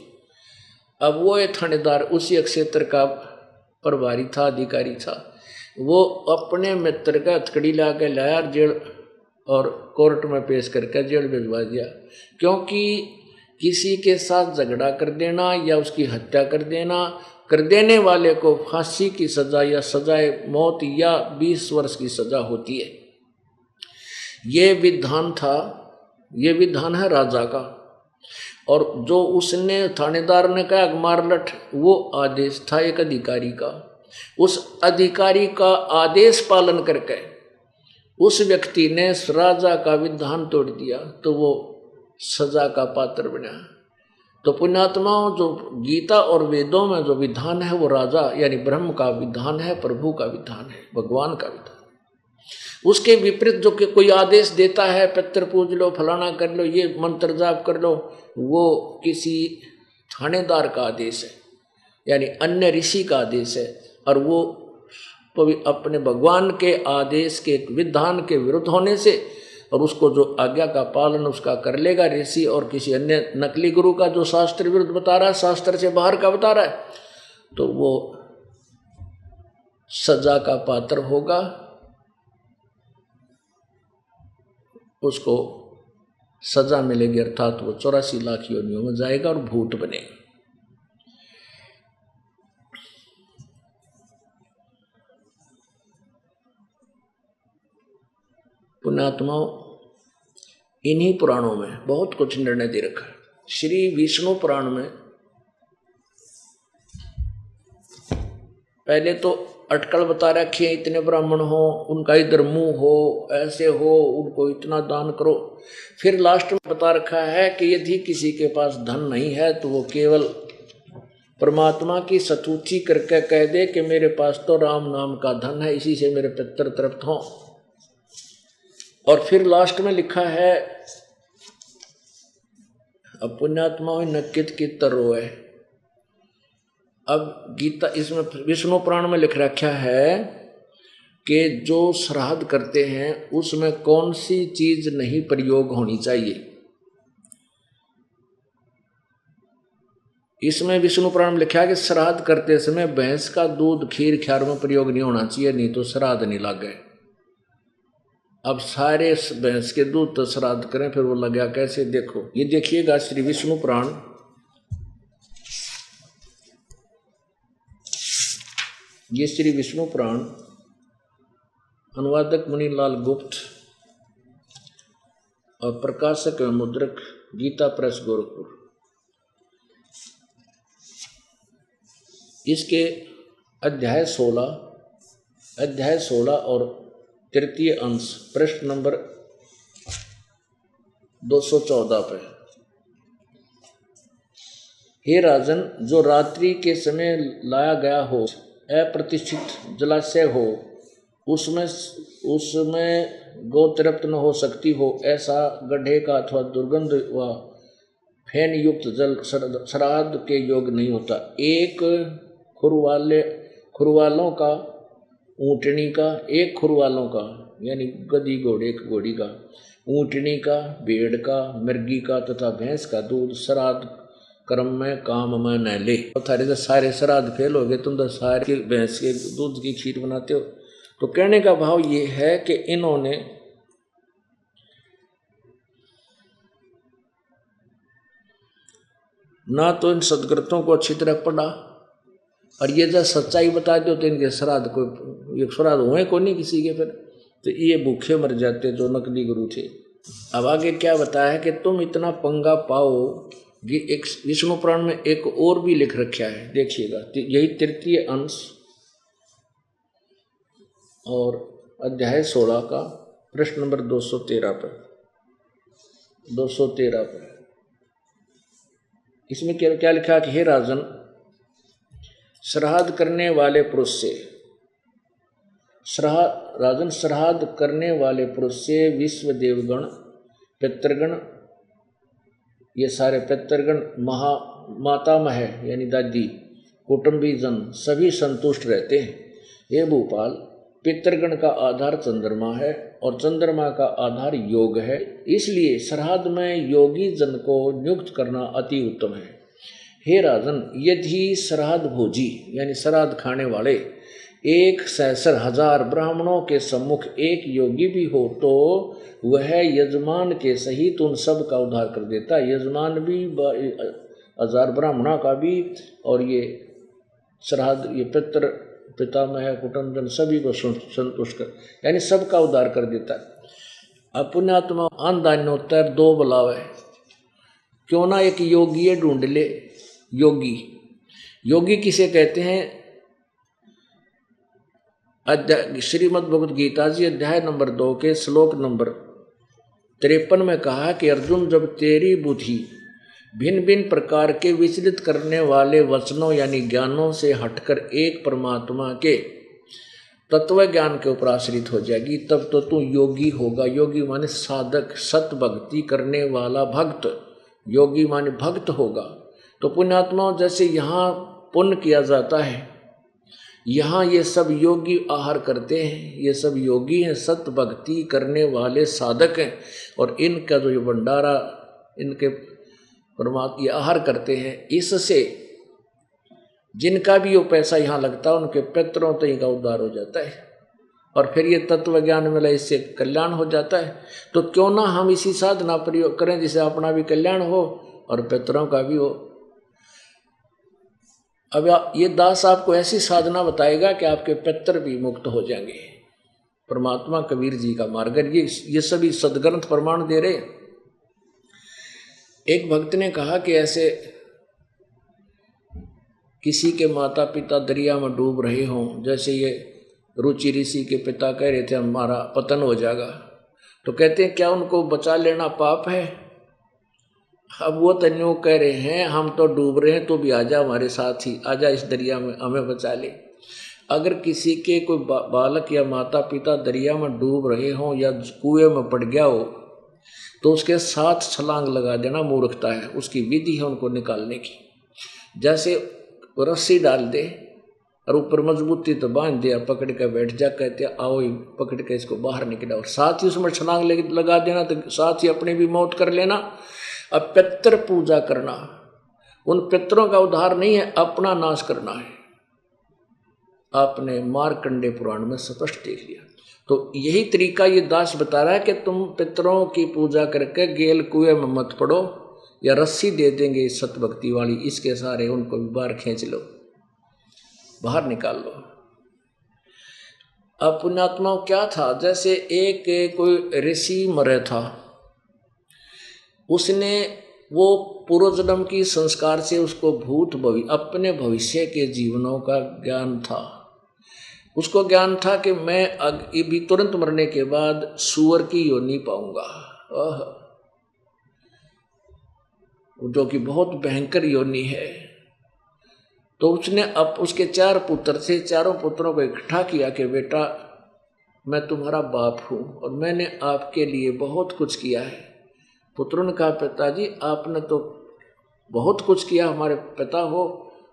अब वो ये थानेदार उसी क्षेत्र का प्रभारी था, अधिकारी था, वो अपने मित्र का हथकड़ी ला के लाया जेल और कोर्ट में पेश करके जेल भिजवा दिया। क्योंकि किसी के साथ झगड़ा कर देना या उसकी हत्या कर देना, कर देने वाले को फांसी की सजा या सजाए मौत या 20 वर्ष की सजा होती है। ये विधान था, ये विधान है राजा का। और जो उसने थानेदार ने कहा मार लठ, वो आदेश था एक अधिकारी का। उस अधिकारी का आदेश पालन करके उस व्यक्ति ने राजा का विधान तोड़ दिया, तो वो सजा का पात्र बना। तो पुण्यात्माओं, जो गीता और वेदों में जो विधान है वो राजा यानी ब्रह्म का विधान है, प्रभु का विधान है, भगवान का विधान है। उसके विपरीत जो कि कोई आदेश देता है, पितर पूज लो, फलाना कर लो, ये मंत्र जाप कर लो, वो किसी थानेदार का आदेश है यानी अन्य ऋषि का आदेश है। और वो अपने भगवान के आदेश के विधान के विरुद्ध होने से, और उसको जो आज्ञा का पालन उसका कर लेगा ऋषि और किसी अन्य नकली गुरु का जो शास्त्र विरुद्ध बता रहा है, शास्त्र से बाहर का बता रहा है, तो वो सजा का पात्र होगा, उसको सजा मिलेगी, अर्थात वो 84 लाख योनियों में जाएगा और भूत बनेगा। पुण्यात्माओं, इन्हीं पुराणों में बहुत कुछ निर्णय दे रखा है। श्री विष्णु पुराण में पहले तो अटकल बता रखी है, इतने ब्राह्मण हो, उनका इधर मुंह हो, ऐसे हो, उनको इतना दान करो। फिर लास्ट में बता रखा है कि यदि किसी के पास धन नहीं है तो वो केवल परमात्मा की स्तुति करके कह दे कि मेरे पास तो राम नाम का धन है, इसी से मेरे पितर तृप्त हों। और फिर लास्ट में लिखा है, अब पुण्यात्माओं नकित की तरो है। अब गीता इसमें विष्णु पुराण में लिख रखा है कि जो श्राद्ध करते हैं उसमें कौन सी चीज नहीं प्रयोग होनी चाहिए। इसमें विष्णु पुराण में लिखा है कि श्राद्ध करते समय भैंस का दूध खीर ख्यार में प्रयोग नहीं होना चाहिए, नहीं तो श्राद्ध नहीं लगे। अब सारे भैंस के दूध तो श्राद्ध करें, फिर वो लगा कैसे? देखो, ये देखिएगा श्री विष्णु पुराण, ये श्री विष्णु पुराण, अनुवादक मुनीलाल गुप्त और प्रकाशक एवं मुद्रक गीता प्रेस गोरखपुर। इसके अध्याय 16 और तृतीय अंश पृष्ठ नंबर 214 पे, हे राजन, जो रात्रि के समय लाया गया हो अप्रतिष्ठित जलाशय हो, उसमें गौ तृप्त न हो सकती हो, ऐसा गड्ढे का अथवा दुर्गंध व फेन युक्त जल श्राद्ध के योग्य नहीं होता। एक खुरवालों का, ऊँटनी का, एक खुरवालों का यानी गधी घोड़े घोड़ी का, ऊँटनी का, भेड़ का, मुर्गी का तथा भैंस का दूध श्राद्ध कर्म में काम में न ले। थारे तो सारे श्राद्ध फेल हो गए, तुम तो सारे भैंस के दूध की खीर बनाते हो। तो कहने का भाव ये है कि इन्होंने ना तो इन सदग्रंथों को अच्छी तरह पढ़ा, और ये जब सच्चाई बता दो तो इनके श्राद्ध को, ये श्राद्ध हुए को नहीं किसी के, फिर तो ये भूखे मर जाते जो नकली गुरु थे। अब आगे क्या बताया कि तुम इतना पंगा पाओ। ये एक विष्णु पुराण में एक और भी लिख रखा है, देखिएगा, यही तृतीय अंश और अध्याय 16 का प्रश्न नंबर 213 पर, 213 पर इसमें क्या लिखा कि हे राजन, श्राद्ध करने वाले पुरुष से, श्राद्ध करने वाले पुरुष से विश्व देवगण, पितृगण, ये सारे पितृगण, मातामह यानी दादी, कुटुंबी जन सभी संतुष्ट रहते हैं। ये भूपाल, पितृगण का आधार चंद्रमा है और चंद्रमा का आधार योग है, इसलिए श्राद्ध में योगी जन को नियुक्त करना अति उत्तम है। हे राजन, यदि श्राद्ध भोजी यानी श्राद्ध खाने वाले 1,60,000 ब्राह्मणों के सम्मुख एक योगी भी हो तो वह यजमान के सहित उन सब का उद्धार कर देता। यजमान भी 1000 ब्राह्मणों का भी, और ये श्राद्ध, ये पितामह, कुटुंबजन सभी को संतुष्ट कर, यानी सबका उद्धार कर देता है। अब पुण्यात्मा आनदान्योत्तर 2 बुलावे, क्यों ना एक योगी ढूंढ ले। योगी किसे कहते हैं? श्रीमद् भगवद गीता जी अध्याय नंबर 2 के श्लोक नंबर 53 में कहा कि अर्जुन, जब तेरी बुद्धि भिन्न भिन्न प्रकार के विचलित करने वाले वचनों यानी ज्ञानों से हटकर एक परमात्मा के तत्व ज्ञान के ऊपर आश्रित हो जाएगी, तब तो तू योगी होगा। योगी माने साधक, सत भक्ति करने वाला भक्त, योगी माने भक्त होगा। तो पुण्यात्माओं, जैसे यहाँ पुण्य किया जाता है, यहाँ ये सब योगी आहार करते हैं, ये सब योगी हैं, सत भक्ति करने वाले साधक हैं, और इनका जो ये भंडारा, इनके परमात्मा ये आहार करते हैं, इससे जिनका भी वो पैसा यहाँ लगता है उनके पितरों तक का उद्धार हो जाता है, और फिर ये तत्व ज्ञान मिला, इससे कल्याण हो जाता है। तो क्यों ना हम इसी साधना प्रयोग करें जिससे अपना भी कल्याण हो और पितरों का भी हो। अब ये दास आपको ऐसी साधना बताएगा कि आपके पितर भी मुक्त हो जाएंगे। परमात्मा कबीर जी का मार्ग, ये सभी सदग्रंथ प्रमाण दे रहे। एक भक्त ने कहा कि ऐसे किसी के माता पिता दरिया में डूब रहे हों, जैसे ये रुचि ऋषि के पिता कह रहे थे हमारा पतन हो जाएगा, तो कहते हैं क्या उनको बचा लेना पाप है? अब वो तन्यों कह रहे हैं हम तो डूब रहे हैं, तो भी आजा हमारे साथ ही, आजा इस दरिया में हमें बचा ले। अगर किसी के कोई बालक या माता पिता दरिया में डूब रहे हों या कुएं में पड़ गया हो, तो उसके साथ छलांग लगा देना मूर्खता है। उसकी विधि है उनको निकालने की। जैसे रस्सी डाल दे और ऊपर मजबूती तो बांध दिया, पकड़ कर बैठ जा, कहते आओ पकड़ के इसको बाहर निकला, और साथ ही उसमें छलांग लगा देना, तो साथ ही अपनी भी मौत कर लेना। अब पितृ पूजा करना, उन पितरों का उद्धार नहीं है, अपना नाश करना है। आपने मार्कंडे पुराण में स्पष्ट देख लिया। तो यही तरीका ये दास बता रहा है कि तुम पितरों की पूजा करके गेल कुएं में मत पड़ो, या रस्सी दे देंगे सतभक्ति वाली, इसके सारे उनको भी बाहर खींच लो, बाहर निकाल लो। अब पुण्यात्माओं क्या था, जैसे एक कोई ऋषि मरे था, उसने वो पूर्व जन्म की संस्कार से उसको अपने भविष्य के जीवनों का ज्ञान था। उसको ज्ञान था कि मैं अभी तुरंत मरने के बाद सूअर की योनि पाऊंगा, जो कि बहुत भयंकर योनि है। तो उसने अब उसके 4 पुत्र थे, चारों पुत्रों को इकट्ठा किया कि बेटा मैं तुम्हारा बाप हूँ और मैंने आपके लिए बहुत कुछ किया है। पुत्रों ने कहा पिताजी आपने तो बहुत कुछ किया, हमारे पिता हो,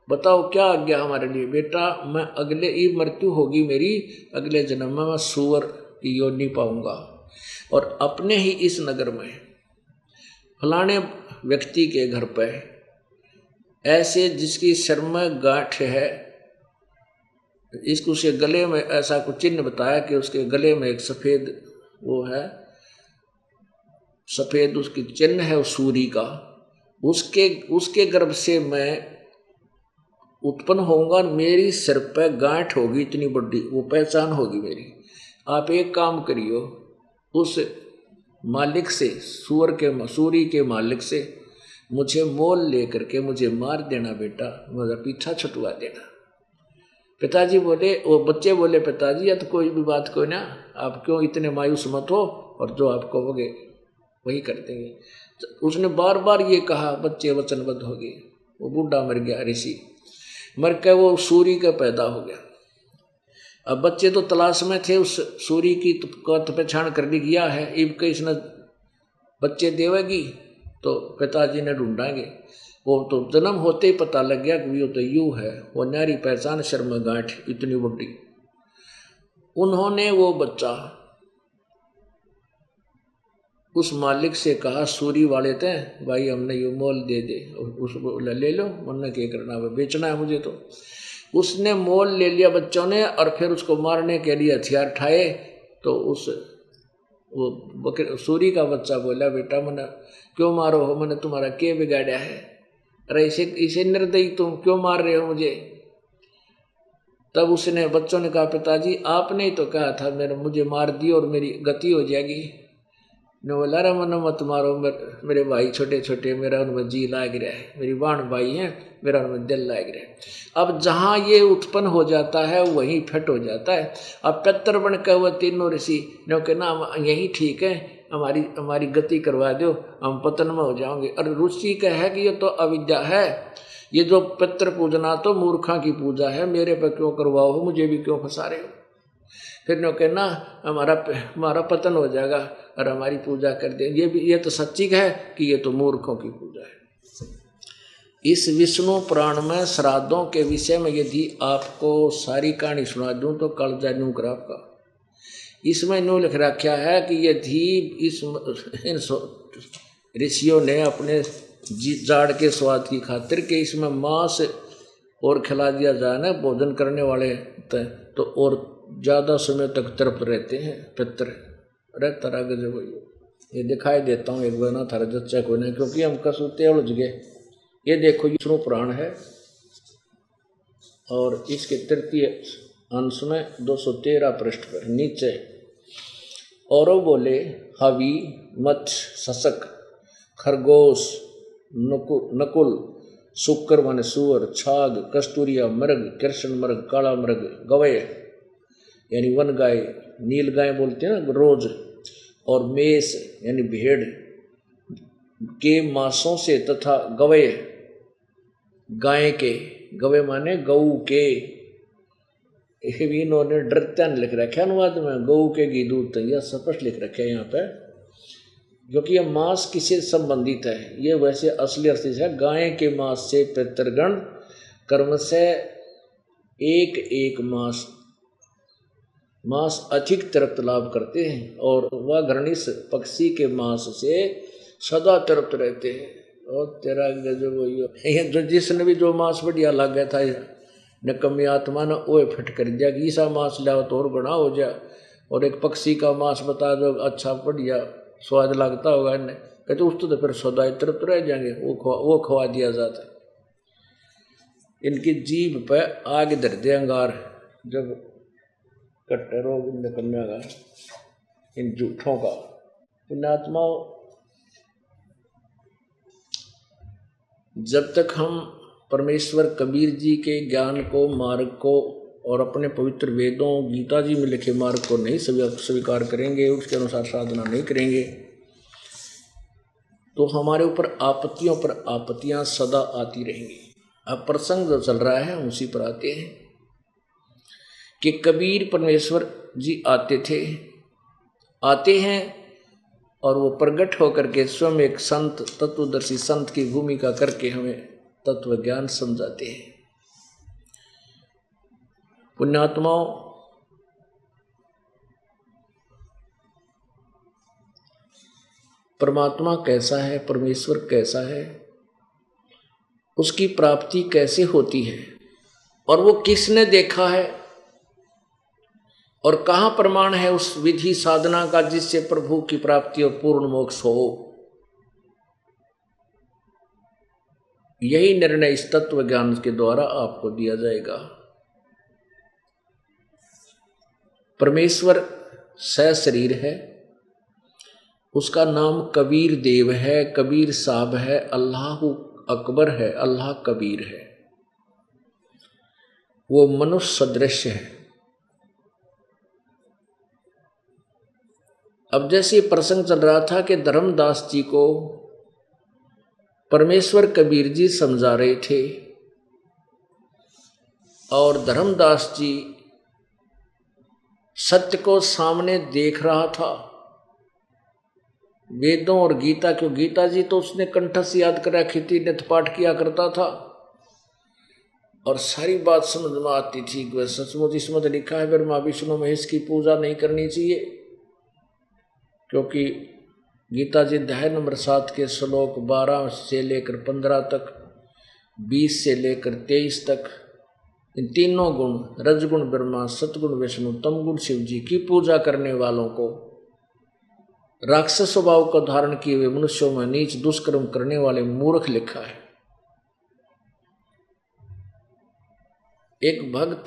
बताओ क्या आज्ञा हमारे लिए। बेटा मैं अगले ये मृत्यु होगी मेरी, अगले जन्म में मैं सूअर की योनि पाऊंगा और अपने ही इस नगर में फलाने व्यक्ति के घर पर ऐसे जिसकी सिर में गांठ है, इसको उसके गले में ऐसा कुछ चिन्ह बताया कि उसके गले में एक सफेद वो है, सफेद उसकी चिन्ह है उस सूरी का, उसके गर्भ से मैं उत्पन्न होऊंगा, मेरी सिर पे गांठ होगी इतनी बड़ी, वो पहचान होगी मेरी। आप एक काम करियो, उस मालिक से, सूरी के मालिक से मुझे मोल लेकर के मुझे मार देना बेटा, मेरा पीछा छुटवा देना। पिताजी बोले, वो बच्चे बोले पिताजी या तो कोई भी बात कोई ना, आप क्यों इतने मायूस मत हो, और जो आप कहोगे वही कर देंगे। तो उसने बार बार ये कहा, बच्चे वचनबद्ध हो गए। वो बूढ़ा मर गया, ऋषि मर के वो सूरी का पैदा हो गया। अब बच्चे तो तलाश में थे, उस सूरी की पहचान कर ली गया है, इब के इसने बच्चे देवेगी तो पिताजी ने ढूंढाएंगे। वो तो जन्म होते ही पता लग गया कि वो तो यूं है, वो नारी पहचान सिर में गांठ इतनी बड़ी। उन्होंने वो बच्चा उस मालिक से कहा, सूरी वाले थे भाई हमने ये मोल दे दे, उसको ले लो, वरना क्या करना है, बेचना है मुझे। तो उसने मोल ले लिया बच्चों ने, और फिर उसको मारने के लिए हथियार उठाए। तो वो सूरी का बच्चा बोला, बेटा मैंने क्यों मारो हो, मैंने तुम्हारा क्या बिगाड़ा है, अरे इसे निर्दयी तुम क्यों मार रहे हो मुझे। तब उसने बच्चों ने कहा पिताजी आपने ही तो कहा था मुझे मार दियो और मेरी गति हो जाएगी। ने बोला रे मन मत मारो, मेरे भाई छोटे छोटे, मेरा उनमें जी लाग रहा है, मेरी बाण भाई है, मेरा उनमें दिल लाग रहा है। अब जहाँ ये उत्पन्न हो जाता है वहीं फिट हो जाता है। अब पितर बन के वह तीनों ऋषि ने कहा ना यही ठीक है, हमारी गति करवा दो, हम पतन में हो जाओगे। और रुचि का है कि ये तो अविद्या है, ये जो पितर पूजना तो मूर्खा की पूजा है, मेरे पे क्यों करवाओ हो, मुझे भी क्यों फंसा रहे हो। फिर नो कहना हमारा पतन हो जाएगा और हमारी पूजा कर दे। ये तो सच्ची है कि ये तो मूर्खों की पूजा है। इस विष्णु पुराण में श्राद्धों के विषय में यदि आपको सारी कहानी सुना दूं तो कल जानू कर आपका। इसमें नो लिख रखा है कि यदि इन ऋषियों ने अपने जाड़ के स्वाद की खातिर के इसमें मांस और खिला दिया जाए ना भोजन करने वाले तो और ज़्यादा समय तक तृप्त रहते हैं पितर। अरे तरह के जो ये दिखाई देता हूँ एक बार ना थारा जच्चा कोई नहीं, क्योंकि हम कसूते उलझ गए। ये देखो विष्णु पुराण है और इसके तृतीय अंश में 213 पृष्ठ पर नीचे और बोले हवि मत्स्य सशक खरगोश नकुल शुक्र माने सुअर छाग कस्तूरिया मृग कृष्ण मृग काला मृग गवय यानी वन गाय नील गाय बोलते हैं ना रोज, और मेष यानी भेड़ के मांसों से तथा गवय गाय के, गवय माने गऊ के, इन्होंने डरत्यान लिख रखा है अनुवाद में, गऊ के घी दूध यह स्पष्ट लिख रखे हैं यहाँ पे, क्योंकि यह मांस किससे संबंधित है। ये वैसे असली अर्थ है गाय के मांस से पितृगण कर्म से एक एक मांस अधिक तृप्त लाभ करते हैं, और वह घृणित पक्षी के मांस से सदा तृप्त रहते हैं। और तेरा गजब जो जिसने भी जो मांस बढ़िया लग गया था निकम्मी आत्मा ने वो फिट कर दिया कि ईसा मांस लाओ तो और गुणा हो जाए, और एक पक्षी का मांस बता दो अच्छा बढ़िया स्वाद लगता होगा इन्हें, कहते उस तो फिर सदा तृप्त रह जाएंगे, वो खवा दिया जाता है। इनकी जीभ पे आग धर दे अंगार, जब कट्टर रोग निकलने का इन झूठों का। पुण्यात्माओं जब तक हम परमेश्वर कबीर जी के ज्ञान को मार्ग को और अपने पवित्र वेदों गीता जी में लिखे मार्ग को नहीं स्वीकार करेंगे, उसके अनुसार साधना नहीं करेंगे, तो हमारे ऊपर आपत्तियों पर आपत्तियां सदा आती रहेंगी। अब प्रसंग जो चल रहा है उसी पर आते हैं कि कबीर परमेश्वर जी आते हैं और वो प्रकट होकर के स्वयं एक संत तत्वदर्शी संत की भूमिका करके हमें तत्व ज्ञान समझाते हैं। पुण्यात्माओं, परमात्मा कैसा है, परमेश्वर कैसा है, उसकी प्राप्ति कैसे होती है और वो किसने देखा है और कहाँ प्रमाण है उस विधि साधना का जिससे प्रभु की प्राप्ति और पूर्ण मोक्ष हो, यही निर्णय इस तत्व ज्ञान के द्वारा आपको दिया जाएगा। परमेश्वर सशरीर है, उसका नाम कबीर देव है, कबीर साहब है, अल्लाह अकबर है, अल्लाह कबीर है। वो मनुष्य सदृश है। अब जैसे प्रसंग चल रहा था कि धर्मदास जी को परमेश्वर कबीर जी समझा रहे थे और धर्मदास जी सत्य को सामने देख रहा था। वेदों और गीता, क्यों गीता जी तो उसने कंठस्थ याद कर रखी थी, नित्य पाठ किया करता था और सारी बात समझ में आती थी। वह सचमुच इसमें तो लिखा है ब्रह्मा विष्णु महेश की पूजा नहीं करनी चाहिए, क्योंकि गीता जी अध्याय नंबर 7 के श्लोक 12 से लेकर 15 तक, 20 से लेकर 23 तक इन तीनों गुण रजगुण ब्रह्मा, सतगुण विष्णु, तमगुण शिव जी की पूजा करने वालों को, राक्षस स्वभाव को धारण किए हुए मनुष्यों में नीच दुष्कर्म करने वाले मूर्ख लिखा है। एक भक्त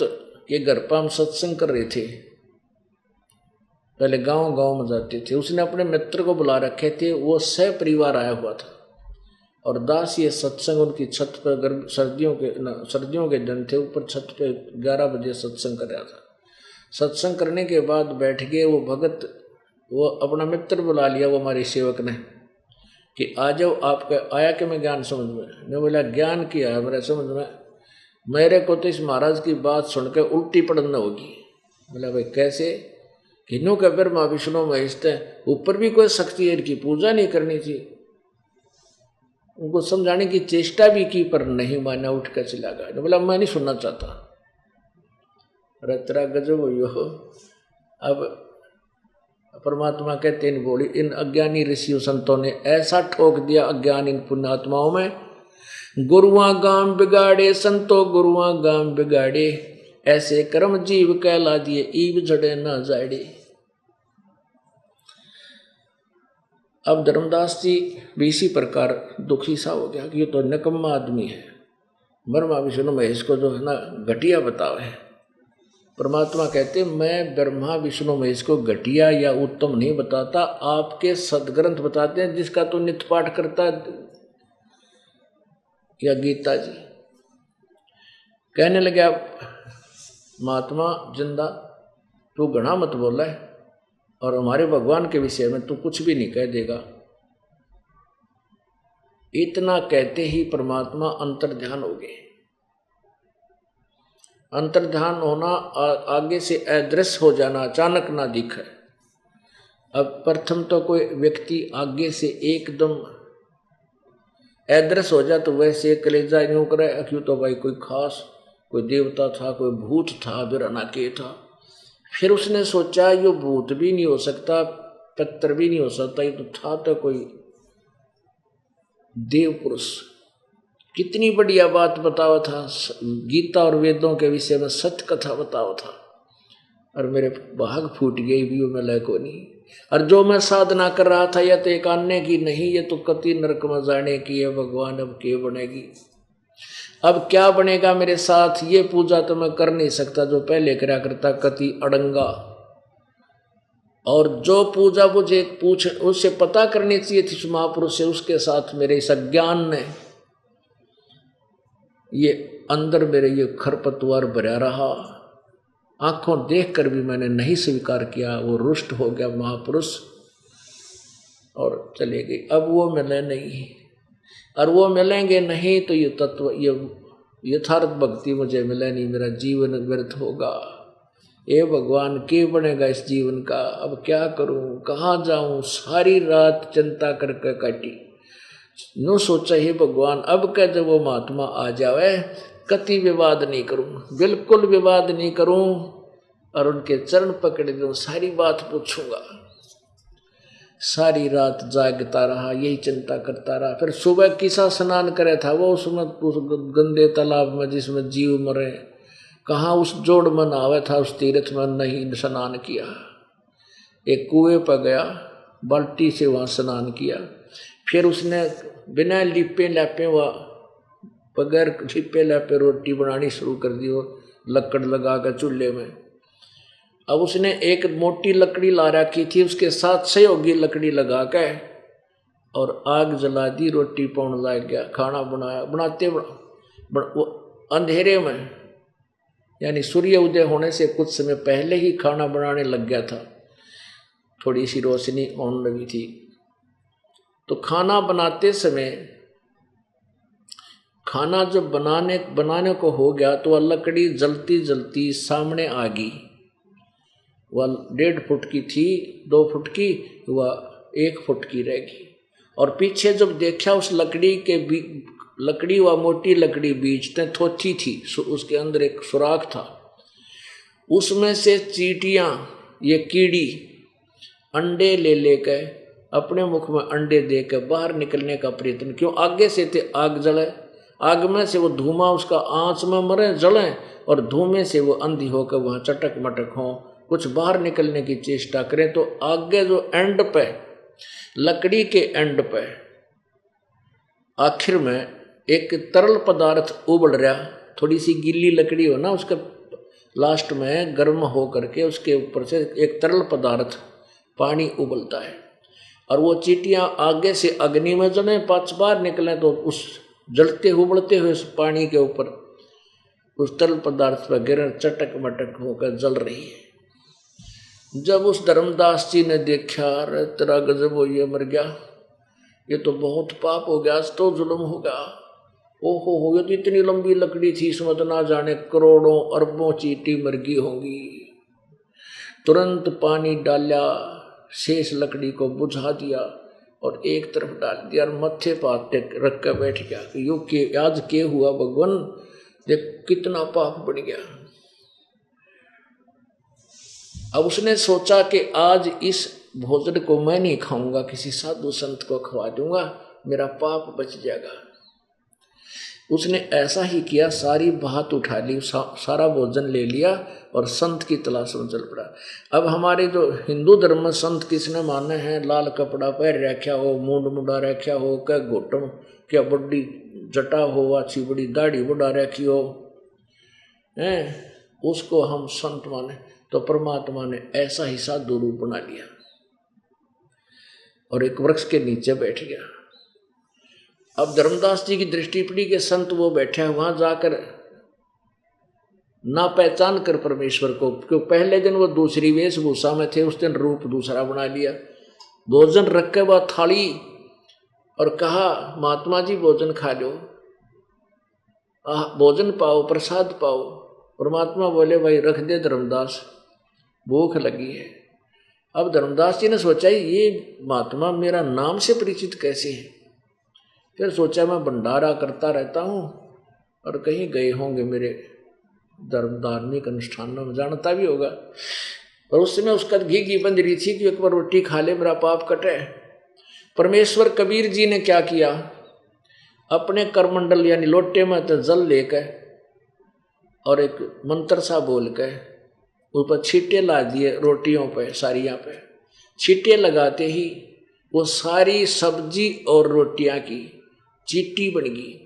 के घर पर हम सत्संग कर रहे थे, पहले गांव गांव में जाते थे। उसने अपने मित्र को बुला रखे थे, वो सह परिवार आया हुआ था और दास ये सत्संग उनकी छत पर, सर्दियों के दिन थे, ऊपर छत पे 11 बजे सत्संग कर रहा था। सत्संग करने के बाद बैठ गए वो भगत, वो अपना मित्र बुला लिया, वो हमारे सेवक ने, कि आ जाओ आपका आया कि मैं ज्ञान समझ में। मैं बोला ज्ञान किया है मेरे समझ में, मेरे को तो इस महाराज की बात सुनकर उल्टी पड़ना होगी। बोला भाई कैसे? किन्हों का ब्रह्मा विष्णु महेश है, ऊपर भी कोई शक्ति है, इनकी पूजा नहीं करनी चाहिए। उनको समझाने की चेष्टा भी की पर नहीं माना, उठ कर चला गया। बोला मैं नहीं सुनना चाहता। अरे तेरा गजब हो। अब परमात्मा कहते इन बोली, इन अज्ञानी ऋषियों संतों ने ऐसा ठोक दिया अज्ञान इन पुण्यात्माओं में, गुरुआ गाम बिगाड़े संतो गुरुआ गाम बिगाड़े, ऐसे कर्म जीव कहला दिए ईब जड़े ना जाड़े। अब धर्मदास जी भी इसी प्रकार दुखी सा हो गया कि ये तो निकम्मा आदमी है, ब्रह्मा विष्णु महेश को जो है ना घटिया बताओ है। परमात्मा कहते मैं ब्रह्मा विष्णु महेश को घटिया या उत्तम नहीं बताता, आपके सदग्रंथ बताते हैं जिसका तो नित्य पाठ करता या गीता जी। कहने लगे महात्मा जिंदा तू घना मत बोला है और हमारे भगवान के विषय में तू कुछ भी नहीं कह देगा। इतना कहते ही परमात्मा अंतर्ध्यान हो गए। अंतर्ध्यान होना आगे से अदृश्य हो जाना, अचानक ना दिखे। अब प्रथम तो कोई व्यक्ति आगे से एकदम अदृश्य हो जाए तो वैसे कलेजा यूं करे क्यों, तो भाई कोई खास कोई देवता था, कोई भूत था, बिराना के था। फिर उसने सोचा ये भूत भी नहीं हो सकता, पत्थर भी नहीं हो सकता, ये तो था तो कोई देव पुरुष। कितनी बढ़िया बात बतावा था, गीता और वेदों के विषय में सत्य कथा बतावा था, और मेरे भाग फूट गई भी मैं लय को नहीं। और जो मैं साधना कर रहा था यह तो एक अन्य की नहीं, ये तो कति नरक में जाने की है। भगवान अब क्या बनेगी, अब क्या बनेगा मेरे साथ? ये पूजा तो मैं कर नहीं सकता जो पहले करा करता, कति अड़ंगा। और जो पूजा मुझे पूछ उससे पता करनी चाहिए थी महापुरुष से, उसके साथ मेरे इस अज्ञान ने ये अंदर मेरे ये खरपतवार भरा रहा। आंखों देख कर भी मैंने नहीं स्वीकार किया। वो रुष्ट हो गया महापुरुष और चले गए। अब वो मिले नहीं, और वो मिलेंगे नहीं तो ये तत्व, ये यथार्थ भक्ति मुझे मिले नहीं, मेरा जीवन व्यर्थ होगा। ए भगवान, के बनेगा इस जीवन का, अब क्या करूं, कहाँ जाऊं। सारी रात चिंता करके काटी। नो सोचा ही भगवान अब क्या जब वो महात्मा आ जावे, कति विवाद नहीं करूं, बिल्कुल विवाद नहीं करूं, और उनके चरण पकड़ दूं, सारी बात पूछूंगा। सारी रात जागता रहा, यही चिंता करता रहा। फिर सुबह किसा स्नान करे था वो उसमें, उस गंदे तालाब में जिसमें जीव मरे, कहाँ उस जोड़ में नहावे था, उस तीर्थ में नहीं स्नान किया। एक कुएं पर गया, बाल्टी से वहाँ स्नान किया। फिर उसने बिना लिपे लापे व बगैर लिपे लापे रोटी बनानी शुरू कर दी, वो लकड़ लगा कर चूल्हे में। अब उसने एक मोटी लकड़ी ला रखी थी, उसके साथ सहयोगी लकड़ी लगा के और आग जला दी, रोटी पौन लग गया, खाना बनाया। बनाते वो अंधेरे में, यानी सूर्य उदय होने से कुछ समय पहले ही खाना बनाने लग गया था, थोड़ी सी रोशनी होने लगी थी। तो खाना बनाते समय, खाना जब बनाने को हो गया तो वह लकड़ी जलती जलती सामने आ गई। वह 1.5 फुट की थी, 2 फुट की, वह 1 फुट की रहेगी। और पीछे जब देखा उस लकड़ी व मोटी लकड़ी बीच में थोथी थी, उसके अंदर एक सुराख था। उसमें से चींटियां, ये कीड़ी, अंडे ले लेकर अपने मुख में अंडे देकर बाहर निकलने का प्रयत्न। क्यों? आगे से थे आग जले, आग में से वो धुआं उसका आंच में मरे जले, और धुएं से वो अंधी होकर वहाँ चटक मटक हो, कुछ बाहर निकलने की चेष्टा करें। तो आगे जो एंड पे, लकड़ी के एंड पे आखिर में एक तरल पदार्थ उबल रहा, थोड़ी सी गीली लकड़ी हो ना, उसके लास्ट में गर्म हो करके उसके ऊपर से एक तरल पदार्थ पानी उबलता है। और वो चींटियां आगे से अग्नि में जले, पांच बार निकले तो उस जलते उबलते हुए उस पानी के ऊपर उस तरल पदार्थ पर गिर चटक मटक होकर जल रही है। जब उस धर्मदास जी ने देखा, अरे तेरा गजब हो, ये मर गया, ये तो बहुत पाप हो गया, आज तो जुल्म होगा। ओहो हो, ये तो इतनी लंबी लकड़ी थी, इसमें तो ना जाने करोड़ों अरबों चींटी मर गई होंगी। तुरंत पानी डाला, शेष लकड़ी को बुझा दिया और एक तरफ डाल दिया और मत्थे पाते रख कर बैठ गया कि यो के आज के हुआ भगवान, देख कितना पाप बढ़ गया। अब उसने सोचा कि आज इस भोजन को मैं नहीं खाऊंगा, किसी साधु संत को खवा दूंगा, मेरा पाप बच जाएगा। उसने ऐसा ही किया, सारी बात उठा ली, सारा भोजन ले लिया और संत की तलाश में चल पड़ा। अब हमारे जो हिंदू धर्म में संत किसने माने हैं, लाल कपड़ा पहन रखा हो, मूंड मुंडा रखा हो, क्या घोटम, क्या बड़ी जटा हो, अच्छी बड़ी दाढ़ी बढ़ा रखी हो, उसको हम संत माने। तो परमात्मा ने ऐसा ही साधु रूप बना लिया और एक वृक्ष के नीचे बैठ गया। अब धर्मदास जी की दृष्टि पड़ी कि संत वो बैठे हैं, वहां जाकर ना पहचान कर परमेश्वर को, क्योंकि पहले दिन वो दूसरी वेशभूषा में थे, उस दिन रूप दूसरा बना लिया। भोजन रख के बाद थाली और कहा, महात्मा जी भोजन खा लो, भोजन पाओ, प्रसाद पाओ। परमात्मा बोले, भाई रख दे धर्मदास, भूख लगी है। अब धर्मदास जी ने सोचा, ये महात्मा मेरा नाम से परिचित कैसे है। फिर सोचा, मैं भंडारा करता रहता हूँ और कहीं गए होंगे मेरे धर्म धार्मिक अनुष्ठानों में, जानता भी होगा। और उस समय उसका घी बंद रही थी कि एक बार रोटी खा ले, मेरा पाप कटे। परमेश्वर कबीर जी ने क्या किया, अपने करमंडल यानी लोटे में तो जल लेकर और एक मंत्र सा बोल के ऊपर छींटे ला दिए रोटियों पे, सारियाँ पे। छींटे लगाते ही वो सारी सब्जी और रोटियां की चींटी बन गई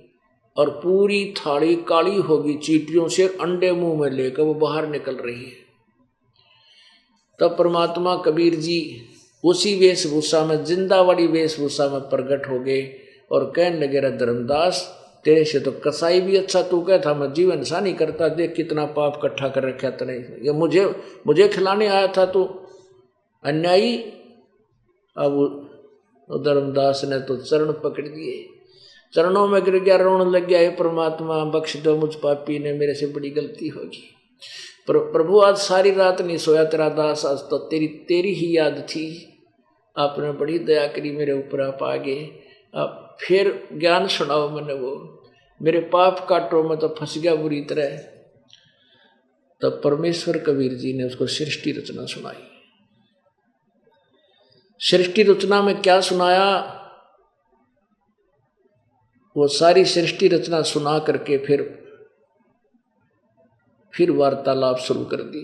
और पूरी थाली काली होगी चींटियों से, अंडे मुंह में लेकर वो बाहर निकल रही है। तब परमात्मा कबीर जी उसी वेशभूषा में, जिंदा वाली वेशभूषा में प्रकट हो गए और कहने लगे, रे धर्मदास, तेरे से तो कसाई भी अच्छा तू क्या था, मैं जीवन सा नहीं करता, देख कितना पाप इकट्ठा कर रखा तने, ये मुझे खिलाने आया था तू, अन्यायी। अब धर्मदास ने तो चरण पकड़ दिए चरणों में गिर गया, रोने लग गया, हे परमात्मा बख्श दो मुझ पापी ने, मेरे से बड़ी गलती होगी। प्रभु आज सारी रात नहीं सोया तेरा दास, आज तो तेरी ही याद थी, आपने बड़ी दया करी मेरे ऊपर, आप आगे आप फिर ज्ञान सुनाओ मैंने, वो मेरे पाप काटो, मैं तो फंस गया बुरी तरह। तब परमेश्वर कबीर जी ने उसको सृष्टि रचना सुनाई। सृष्टि रचना में क्या सुनाया, वो सारी सृष्टि रचना सुना करके फिर वार्तालाप शुरू कर दी।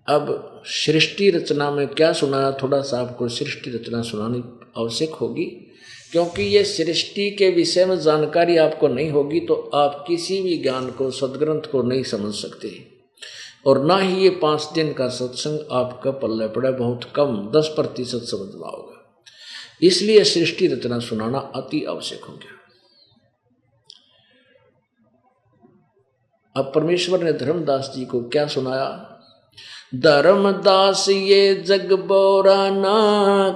अब सृष्टि रचना में क्या सुनाया, थोड़ा सा आपको सृष्टि रचना सुनानी आवश्यक होगी, क्योंकि ये सृष्टि के विषय में जानकारी आपको नहीं होगी तो आप किसी भी ज्ञान को, सदग्रंथ को नहीं समझ सकते, और ना ही ये 5 दिन का सत्संग आपका पल्ले पड़े, बहुत कम 10% समझना होगा। इसलिए सृष्टि रचना सुनाना अति आवश्यक हो गया। अब परमेश्वर ने धर्मदास जी को क्या सुनाया, धर्मदास ये जग बोराना,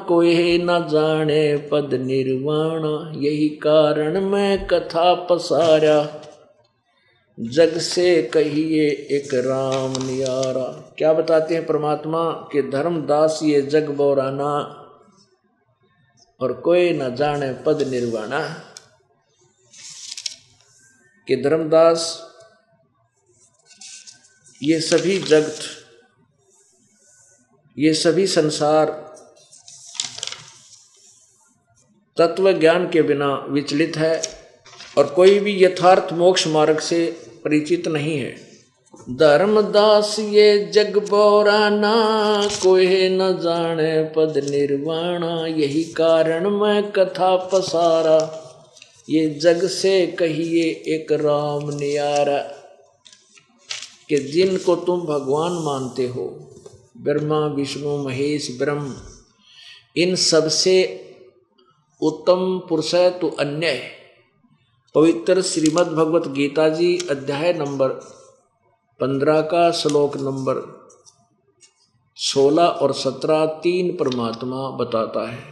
कोई न जाने पद निर्वाणा, यही कारण मैं कथा पसारा, जग से कहिए एक राम नियारा। क्या बताते हैं परमात्मा कि धर्मदास ये जग बोराना और कोई न जाने पद निर्वाणा, कि धर्मदास ये सभी जगत, ये सभी संसार तत्व ज्ञान के बिना विचलित है और कोई भी यथार्थ मोक्ष मार्ग से परिचित नहीं है। धर्मदास ये जग बोराना, कोई न जाने पद निर्वाणा, यही कारण मैं कथा पसारा, ये जग से कहिए एक राम नियारा। कि जिनको तुम भगवान मानते हो, ब्रह्मा विष्णु महेश ब्रह्म, इन सबसे उत्तम पुरुष है तो अन्य है। पवित्र श्रीमद् भगवत गीता जी अध्याय नंबर 15 का श्लोक नंबर 16 और 17 3 परमात्मा बताता है